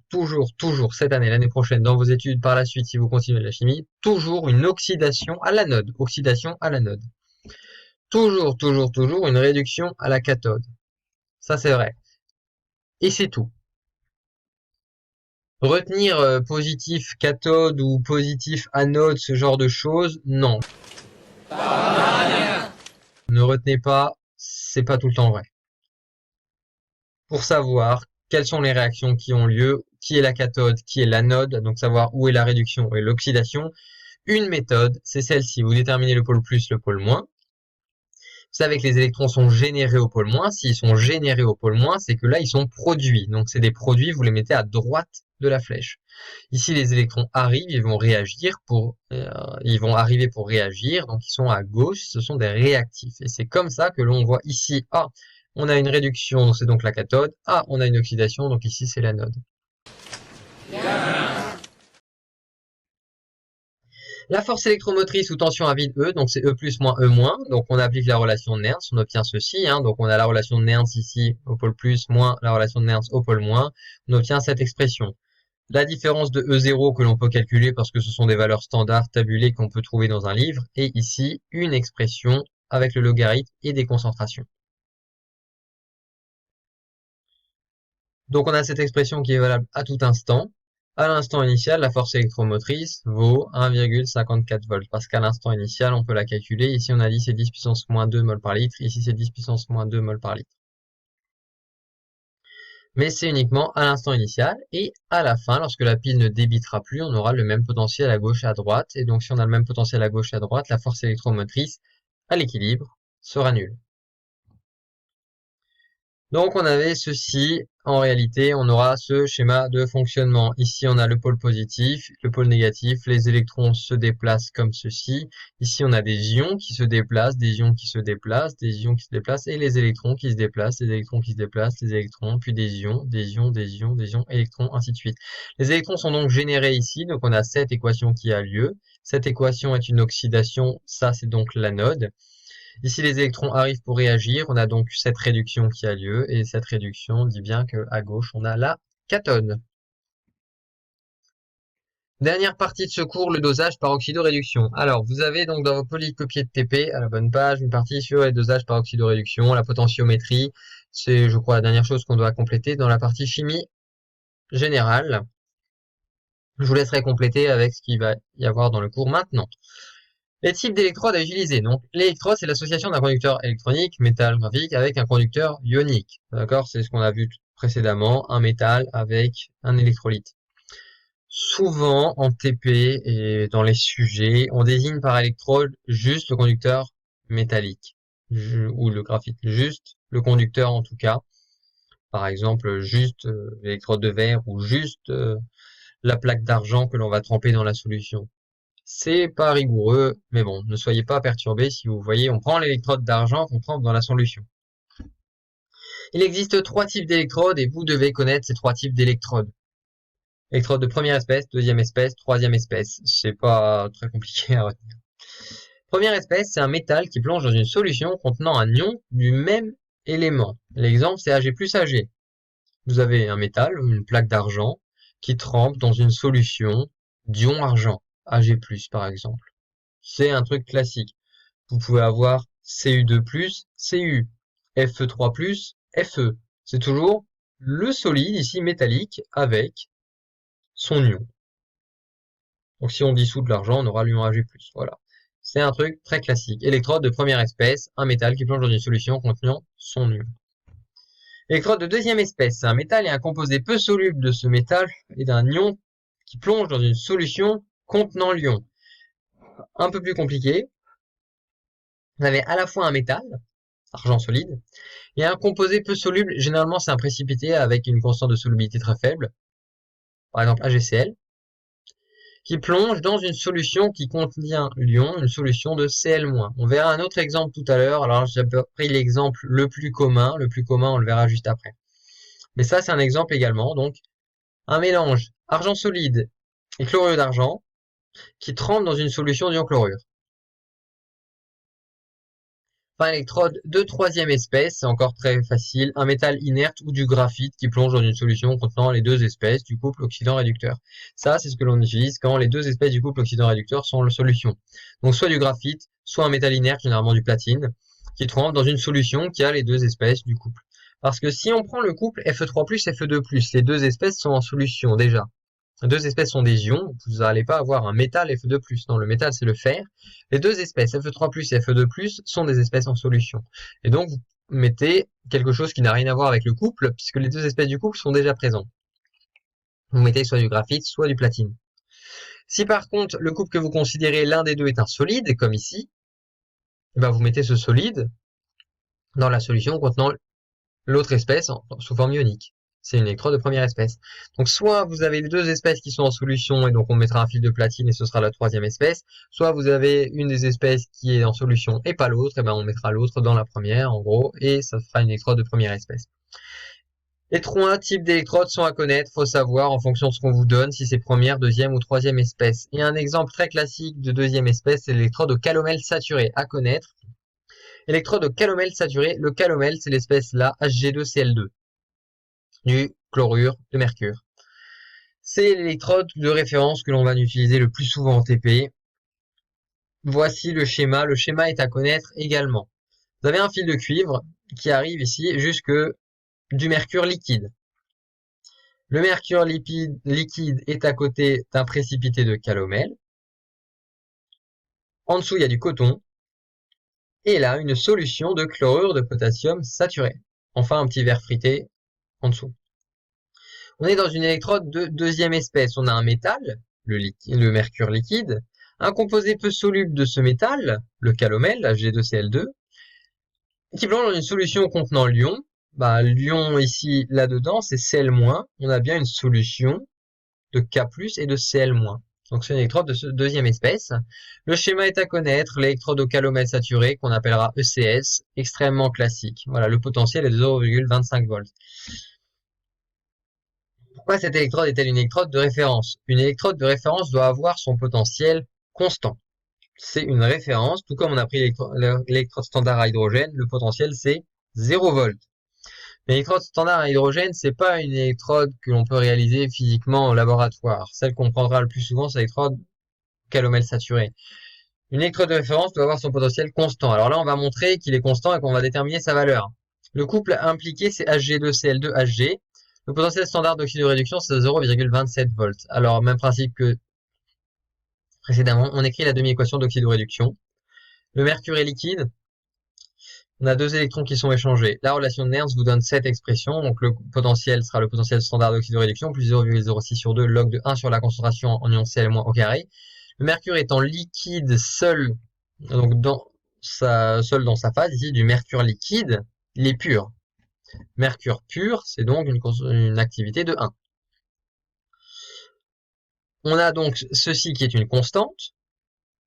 cette année, l'année prochaine, dans vos études par la suite, si vous continuez la chimie, toujours une oxydation à l'anode. Oxydation à l'anode. Toujours une réduction à la cathode. Ça c'est vrai. Et c'est tout. Retenir positif cathode ou positif anode, ce genre de choses, non. Ne retenez pas, c'est pas tout le temps vrai. Pour savoir quelles sont les réactions qui ont lieu, qui est la cathode, qui est l'anode, donc savoir où est la réduction et l'oxydation, une méthode, c'est celle-ci. Vous déterminez le pôle plus, le pôle moins. Vous savez que les électrons sont générés au pôle moins. S'ils sont générés au pôle moins, c'est que là, ils sont produits. Donc, c'est des produits, vous les mettez à droite de la flèche. Ici, les électrons arrivent, ils vont arriver pour réagir. Donc, ils sont à gauche, ce sont des réactifs. Et c'est comme ça que l'on voit ici, on a une réduction, donc c'est donc la cathode. On a une oxydation, donc ici, c'est l'anode. La force électromotrice ou tension à vide E, donc c'est E plus moins E moins. Donc on applique la relation de Nernst, on obtient ceci. Donc on a la relation de Nernst ici au pôle plus moins la relation de Nernst au pôle moins. On obtient cette expression. La différence de E0 que l'on peut calculer parce que ce sont des valeurs standards tabulées qu'on peut trouver dans un livre. Et ici, une expression avec le logarithme et des concentrations. Donc on a cette expression qui est valable à tout instant. À l'instant initial, la force électromotrice vaut 1,54 volts. Parce qu'à l'instant initial, on peut la calculer. Ici, on a dit c'est 10 puissance moins 2 mol par litre. Ici, c'est 10 puissance moins 2 mol par litre. Mais c'est uniquement à l'instant initial. Et à la fin, lorsque la pile ne débitera plus, on aura le même potentiel à gauche et à droite. Et donc, si on a le même potentiel à gauche et à droite, la force électromotrice à l'équilibre sera nulle. Donc on avait ceci, en réalité on aura ce schéma de fonctionnement. Ici on a le pôle positif, le pôle négatif, les électrons se déplacent comme ceci. Ici on a des ions qui se déplacent, des ions qui se déplacent, des ions qui se déplacent, et les électrons qui se déplacent, les électrons qui se déplacent, les électrons, puis des ions, des ions, des ions, des ions, électrons, ainsi de suite. Les électrons sont donc générés ici, donc on a cette équation qui a lieu. Cette équation est une oxydation, ça c'est donc l'anode. Ici, les électrons arrivent pour réagir. On a donc cette réduction qui a lieu. Et cette réduction dit bien qu'à gauche, on a la cathode. Dernière partie de ce cours, le dosage par oxydoréduction. Alors, vous avez donc dans vos polycopiés de TP, à la bonne page, une partie sur les dosages par oxydoréduction, la potentiométrie. C'est, je crois, la dernière chose qu'on doit compléter dans la partie chimie générale. Je vous laisserai compléter avec ce qu'il va y avoir dans le cours maintenant. Les types d'électrodes à utiliser. Donc, l'électrode, c'est l'association d'un conducteur électronique, métal graphique, avec un conducteur ionique. D'accord? C'est ce qu'on a vu précédemment, un métal avec un électrolyte. Souvent, en TP et dans les sujets, on désigne par électrode juste le conducteur métallique ou le graphite, juste le conducteur en tout cas. Par exemple, juste l'électrode de verre ou juste la plaque d'argent que l'on va tremper dans la solution. C'est pas rigoureux, mais bon, ne soyez pas perturbés si vous voyez, on prend l'électrode d'argent qu'on trempe dans la solution. Il existe 3 types d'électrodes et vous devez connaître ces 3 types d'électrodes. Électrode de première espèce, deuxième espèce, troisième espèce. C'est pas très compliqué à retenir. Première espèce, c'est un métal qui plonge dans une solution contenant un ion du même élément. L'exemple, c'est Ag plus Ag. Vous avez un métal, une plaque d'argent, qui trempe dans une solution d'ion argent, Ag+, par exemple. C'est un truc classique. Vous pouvez avoir Cu2+, Cu, Fe3+, Fe. C'est toujours le solide, ici métallique, avec son ion. Donc si on dissout de l'argent, on aura l'ion Ag+. Voilà. C'est un truc très classique. Électrode de première espèce, un métal qui plonge dans une solution contenant son ion. Électrode de deuxième espèce, c'est un métal et un composé peu soluble de ce métal et d'un ion qui plonge dans une solution contenant l'ion. Un peu plus compliqué. Vous avez à la fois un métal, argent solide, et un composé peu soluble. Généralement, c'est un précipité avec une constante de solubilité très faible. Par exemple, AgCl. Qui plonge dans une solution qui contient l'ion, une solution de Cl-. On verra un autre exemple tout à l'heure. Alors, j'ai pris l'exemple le plus commun. Le plus commun, on le verra juste après. Mais ça, c'est un exemple également. Donc, un mélange argent solide et chlorure d'argent qui trempe dans une solution d'ion chlorure. Enfin, électrode de troisième espèce, c'est encore très facile, un métal inerte ou du graphite qui plonge dans une solution contenant les deux espèces du couple oxydant-réducteur. Ça, c'est ce que l'on utilise quand les deux espèces du couple oxydant-réducteur sont en solution. Donc soit du graphite, soit un métal inerte, généralement du platine, qui trempe dans une solution qui a les deux espèces du couple. Parce que si on prend le couple Fe3+, Fe2+, les deux espèces sont en solution déjà. Les deux espèces sont des ions, vous n'allez pas avoir un métal Fe2+. Non, le métal c'est le fer. Les deux espèces Fe3+, et Fe2+, sont des espèces en solution. Et donc vous mettez quelque chose qui n'a rien à voir avec le couple, puisque les deux espèces du couple sont déjà présentes. Vous mettez soit du graphite, soit du platine. Si par contre le couple que vous considérez l'un des deux est un solide, comme ici, ben vous mettez ce solide dans la solution contenant l'autre espèce sous forme ionique. C'est une électrode de première espèce. Donc soit vous avez les deux espèces qui sont en solution et donc on mettra un fil de platine et ce sera la troisième espèce, soit vous avez une des espèces qui est en solution et pas l'autre, et ben on mettra l'autre dans la première en gros et ça fera une électrode de première espèce. Les 3 types d'électrodes sont à connaître, faut savoir en fonction de ce qu'on vous donne si c'est première, deuxième ou troisième espèce. Et un exemple très classique de deuxième espèce, c'est l'électrode au calomel saturé à connaître. Électrode au calomel saturé, le calomel c'est l'espèce là, Hg2Cl2. Du chlorure de mercure. C'est l'électrode de référence que l'on va utiliser le plus souvent en TP. Voici le schéma est à connaître également. Vous avez un fil de cuivre qui arrive ici jusque du mercure liquide. Le mercure liquide est à côté d'un précipité de calomel. En dessous, il y a du coton. Et là, une solution de chlorure de potassium saturé. Enfin, un petit verre frité en dessous. On est dans une électrode de deuxième espèce. On a un métal, le mercure liquide, un composé peu soluble de ce métal, le calomel, Hg2Cl2, qui plonge dans une solution contenant l'ion. L'ion ici, là-dedans, c'est Cl-. On a bien une solution de K+, et de Cl-. Donc c'est une électrode de deuxième espèce. Le schéma est à connaître, l'électrode au calomel saturé, qu'on appellera ECS, extrêmement classique. Voilà, le potentiel est de 0,25 volts. Pourquoi cette électrode est-elle une électrode de référence? Une électrode de référence doit avoir son potentiel constant. C'est une référence, tout comme on a pris l'électrode standard à hydrogène, le potentiel c'est 0 volts. L'électrode standard à hydrogène, c'est pas une électrode que l'on peut réaliser physiquement au laboratoire. Celle qu'on prendra le plus souvent, c'est l'électrode calomel saturé. Une électrode de référence doit avoir son potentiel constant. Alors là, on va montrer qu'il est constant et qu'on va déterminer sa valeur. Le couple impliqué, c'est Hg2Cl2Hg. Le potentiel standard d'oxydoréduction, c'est 0,27 volts. Alors, même principe que précédemment, on écrit la demi-équation d'oxydoréduction. Le mercure est liquide. on a deux électrons qui sont échangés. La relation de Nernst vous donne cette expression. Donc le potentiel sera le potentiel standard d'oxydoréduction plus 0,06 sur 2 log de 1 sur la concentration en ion Cl- au carré. Le mercure étant liquide seul, donc seul dans sa phase, ici du mercure liquide, il est pur. Mercure pur, c'est donc une activité de 1. On a donc ceci qui est une constante.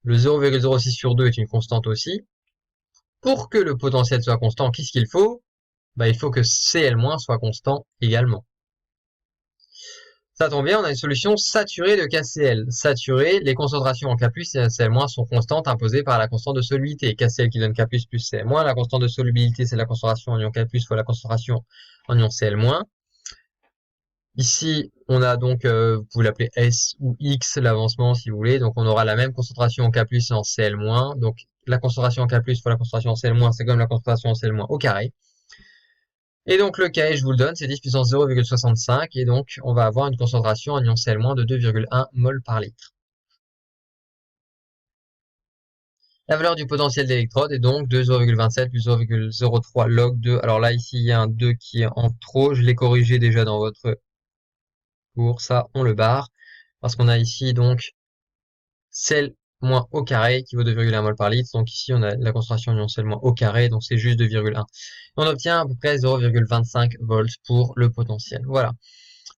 Le 0,06 sur 2 est une constante aussi. Pour que le potentiel soit constant, qu'est-ce qu'il faut? Il faut que Cl- soit constant également. Ça tombe bien, on a une solution saturée de KCl. Saturée, les concentrations en K+, et Cl- sont constantes imposées par la constante de solubilité. KCl qui donne K+, plus Cl-. La constante de solubilité, c'est la concentration en ion K+, fois la concentration en ion Cl-. Ici, on a donc, vous pouvez l'appeler S ou X, l'avancement, si vous voulez. Donc, on aura la même concentration en K+, et en Cl-. Donc, la concentration en K+, fois la concentration en Cl-, c'est comme la concentration en Cl- au carré. Et donc le K, je vous le donne, c'est 10 puissance 0,65 et donc on va avoir une concentration en ion Cl- de 2,1 mol par litre. La valeur du potentiel d'électrode est donc de 0,27 plus 0,03 log 2. Alors là, ici, il y a un 2 qui est en trop. Je l'ai corrigé déjà dans votre cours. Ça, on le barre. Parce qu'on a ici donc Cl- au carré qui vaut 2,1 mol par litre. Donc ici, on a la concentration en ion Cl- au carré. Donc c'est juste 2,1. On obtient à peu près 0,25 volts pour le potentiel. Voilà.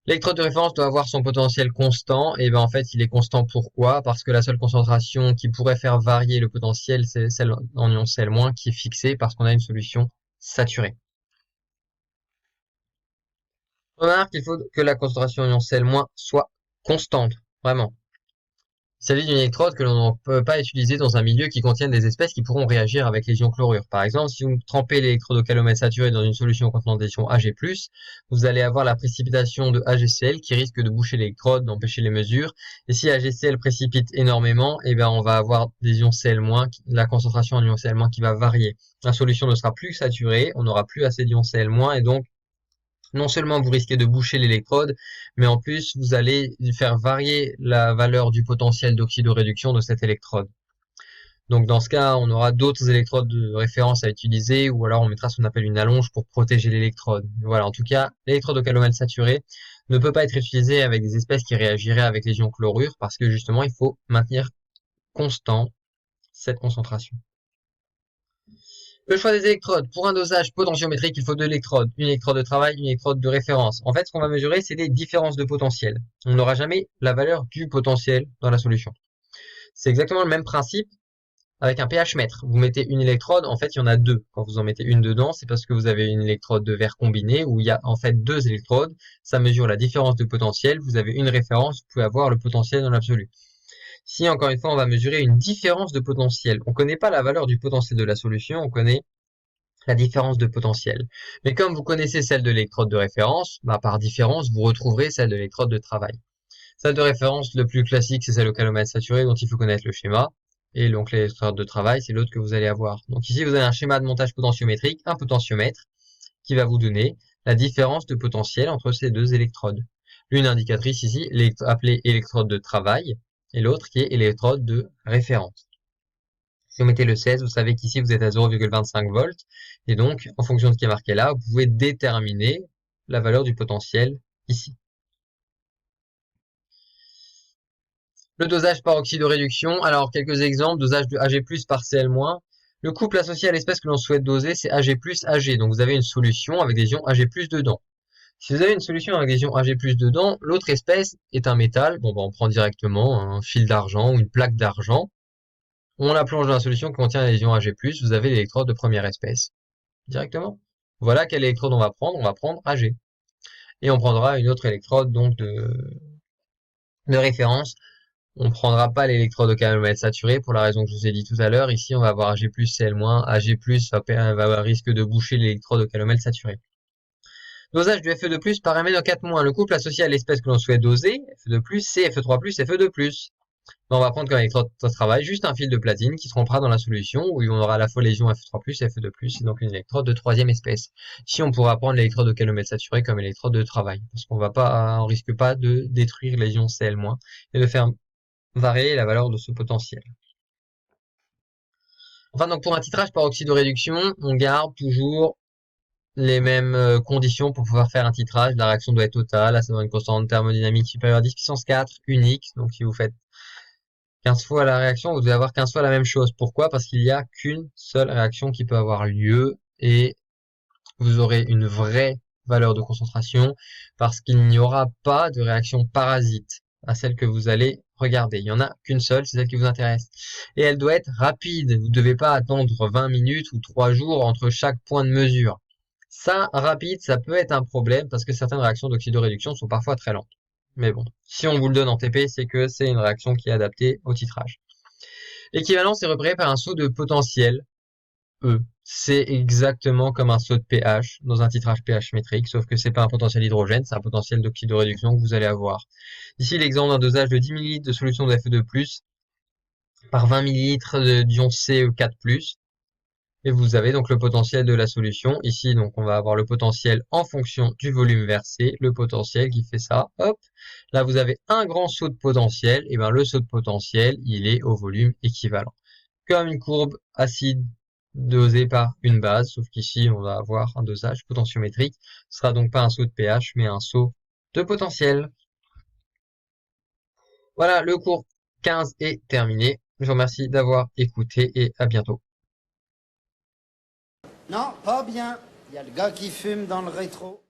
L'électrode de référence doit avoir son potentiel constant, et en fait il est constant pourquoi? Parce que la seule concentration qui pourrait faire varier le potentiel, c'est celle en ion Cl- qui est fixée parce qu'on a une solution saturée. Remarque qu'il faut que la concentration en ion Cl- soit constante, vraiment. Il s'agit d'une électrode que l'on ne peut pas utiliser dans un milieu qui contienne des espèces qui pourront réagir avec les ions chlorure. Par exemple, si vous trempez l'électrode au calomètre saturé dans une solution contenant des ions Ag+, vous allez avoir la précipitation de AgCl qui risque de boucher l'électrode, d'empêcher les mesures. Et si AgCl précipite énormément, on va avoir des ions Cl-, la concentration en ions Cl- qui va varier. La solution ne sera plus saturée, on n'aura plus assez d'ions Cl- et donc non seulement vous risquez de boucher l'électrode, mais en plus vous allez faire varier la valeur du potentiel d'oxydoréduction de cette électrode. Donc dans ce cas, on aura d'autres électrodes de référence à utiliser, ou alors on mettra ce qu'on appelle une allonge pour protéger l'électrode. Voilà, en tout cas, l'électrode au calomètre saturé ne peut pas être utilisée avec des espèces qui réagiraient avec les ions chlorure, parce que justement, il faut maintenir constant cette concentration. Le choix des électrodes. Pour un dosage potentiométrique, il faut deux électrodes. Une électrode de travail, une électrode de référence. En fait, ce qu'on va mesurer, c'est des différences de potentiel. On n'aura jamais la valeur du potentiel dans la solution. C'est exactement le même principe avec un pH mètre. Vous mettez une électrode, en fait, il y en a deux. Quand vous en mettez une dedans, c'est parce que vous avez une électrode de verre combiné où il y a en fait deux électrodes. Ça mesure la différence de potentiel. Vous avez une référence, vous pouvez avoir le potentiel dans l'absolu. Si, encore une fois, on va mesurer une différence de potentiel, on ne connaît pas la valeur du potentiel de la solution, on connaît la différence de potentiel. Mais comme vous connaissez celle de l'électrode de référence, par différence, vous retrouverez celle de l'électrode de travail. Celle de référence, le plus classique, c'est celle au calomètre saturé, dont il faut connaître le schéma. Et donc l'électrode de travail, c'est l'autre que vous allez avoir. Donc ici, vous avez un schéma de montage potentiométrique, un potentiomètre, qui va vous donner la différence de potentiel entre ces deux électrodes. L'une indicatrice ici, appelée électrode de travail, et l'autre qui est électrode de référence. Si vous mettez le 16, vous savez qu'ici vous êtes à 0,25 volts. Et donc, en fonction de ce qui est marqué là, vous pouvez déterminer la valeur du potentiel ici. Le dosage par oxydoréduction. Alors, quelques exemples. Dosage de Ag+, par Cl-. Le couple associé à l'espèce que l'on souhaite doser, c'est Ag+, Ag. Donc, vous avez une solution avec des ions Ag+, dedans. Si vous avez une solution avec des ions Ag+, dedans, l'autre espèce est un métal. Bon, on prend directement un fil d'argent ou une plaque d'argent. On la plonge dans la solution qui contient les ions Ag+, vous avez l'électrode de première espèce. Directement. Voilà quelle électrode on va prendre. On va prendre Ag. Et on prendra une autre électrode donc de référence. On ne prendra pas l'électrode au calomètre saturé pour la raison que je vous ai dit tout à l'heure. Ici, on va avoir Ag+, Cl-. Ag+, va risque de boucher l'électrode au calomètre saturé. Dosage du Fe2+, par MnO4-. Le couple associé à l'espèce que l'on souhaite doser, Fe2+, c'est Fe3+, Fe2+. On va prendre comme électrode de travail juste un fil de platine qui se rompra dans la solution où on aura à la fois les ions Fe3+, et Fe2+, et donc une électrode de troisième espèce. Ici, on pourra prendre l'électrode au calomètre saturé comme électrode de travail, parce on risque pas de détruire les ions Cl- et de faire varier la valeur de ce potentiel. Enfin, donc pour un titrage par oxydoréduction, on garde toujours les mêmes conditions pour pouvoir faire un titrage. La réaction doit être totale, à savoir une constante thermodynamique supérieure à 10 puissance 4, unique. Donc si vous faites 15 fois la réaction, vous devez avoir 15 fois la même chose. Pourquoi? Parce qu'il n'y a qu'une seule réaction qui peut avoir lieu et vous aurez une vraie valeur de concentration parce qu'il n'y aura pas de réaction parasite à celle que vous allez regarder. Il n'y en a qu'une seule, c'est celle qui vous intéresse. Et elle doit être rapide. Vous ne devez pas attendre 20 minutes ou 3 jours entre chaque point de mesure. Ça, rapide, ça peut être un problème parce que certaines réactions d'oxydoréduction sont parfois très lentes. Mais bon, si on vous le donne en TP, c'est que c'est une réaction qui est adaptée au titrage. L'équivalence est repérée par un saut de potentiel, E. C'est exactement comme un saut de pH dans un titrage pH métrique, sauf que c'est pas un potentiel hydrogène, c'est un potentiel d'oxydoréduction que vous allez avoir. Ici, l'exemple d'un dosage de 10 ml de solution de Fe2+, par 20 ml d'ion Ce4+, et vous avez donc le potentiel de la solution. Ici, donc, on va avoir le potentiel en fonction du volume versé, le potentiel qui fait ça. Hop. Là, vous avez un grand saut de potentiel. Et bien, le saut de potentiel, il est au volume équivalent. Comme une courbe acide dosée par une base, sauf qu'ici, on va avoir un dosage potentiométrique. Ce sera donc pas un saut de pH, mais un saut de potentiel. Voilà, le cours 15 est terminé. Je vous remercie d'avoir écouté et à bientôt. Non, pas bien. Il y a le gars qui fume dans le rétro.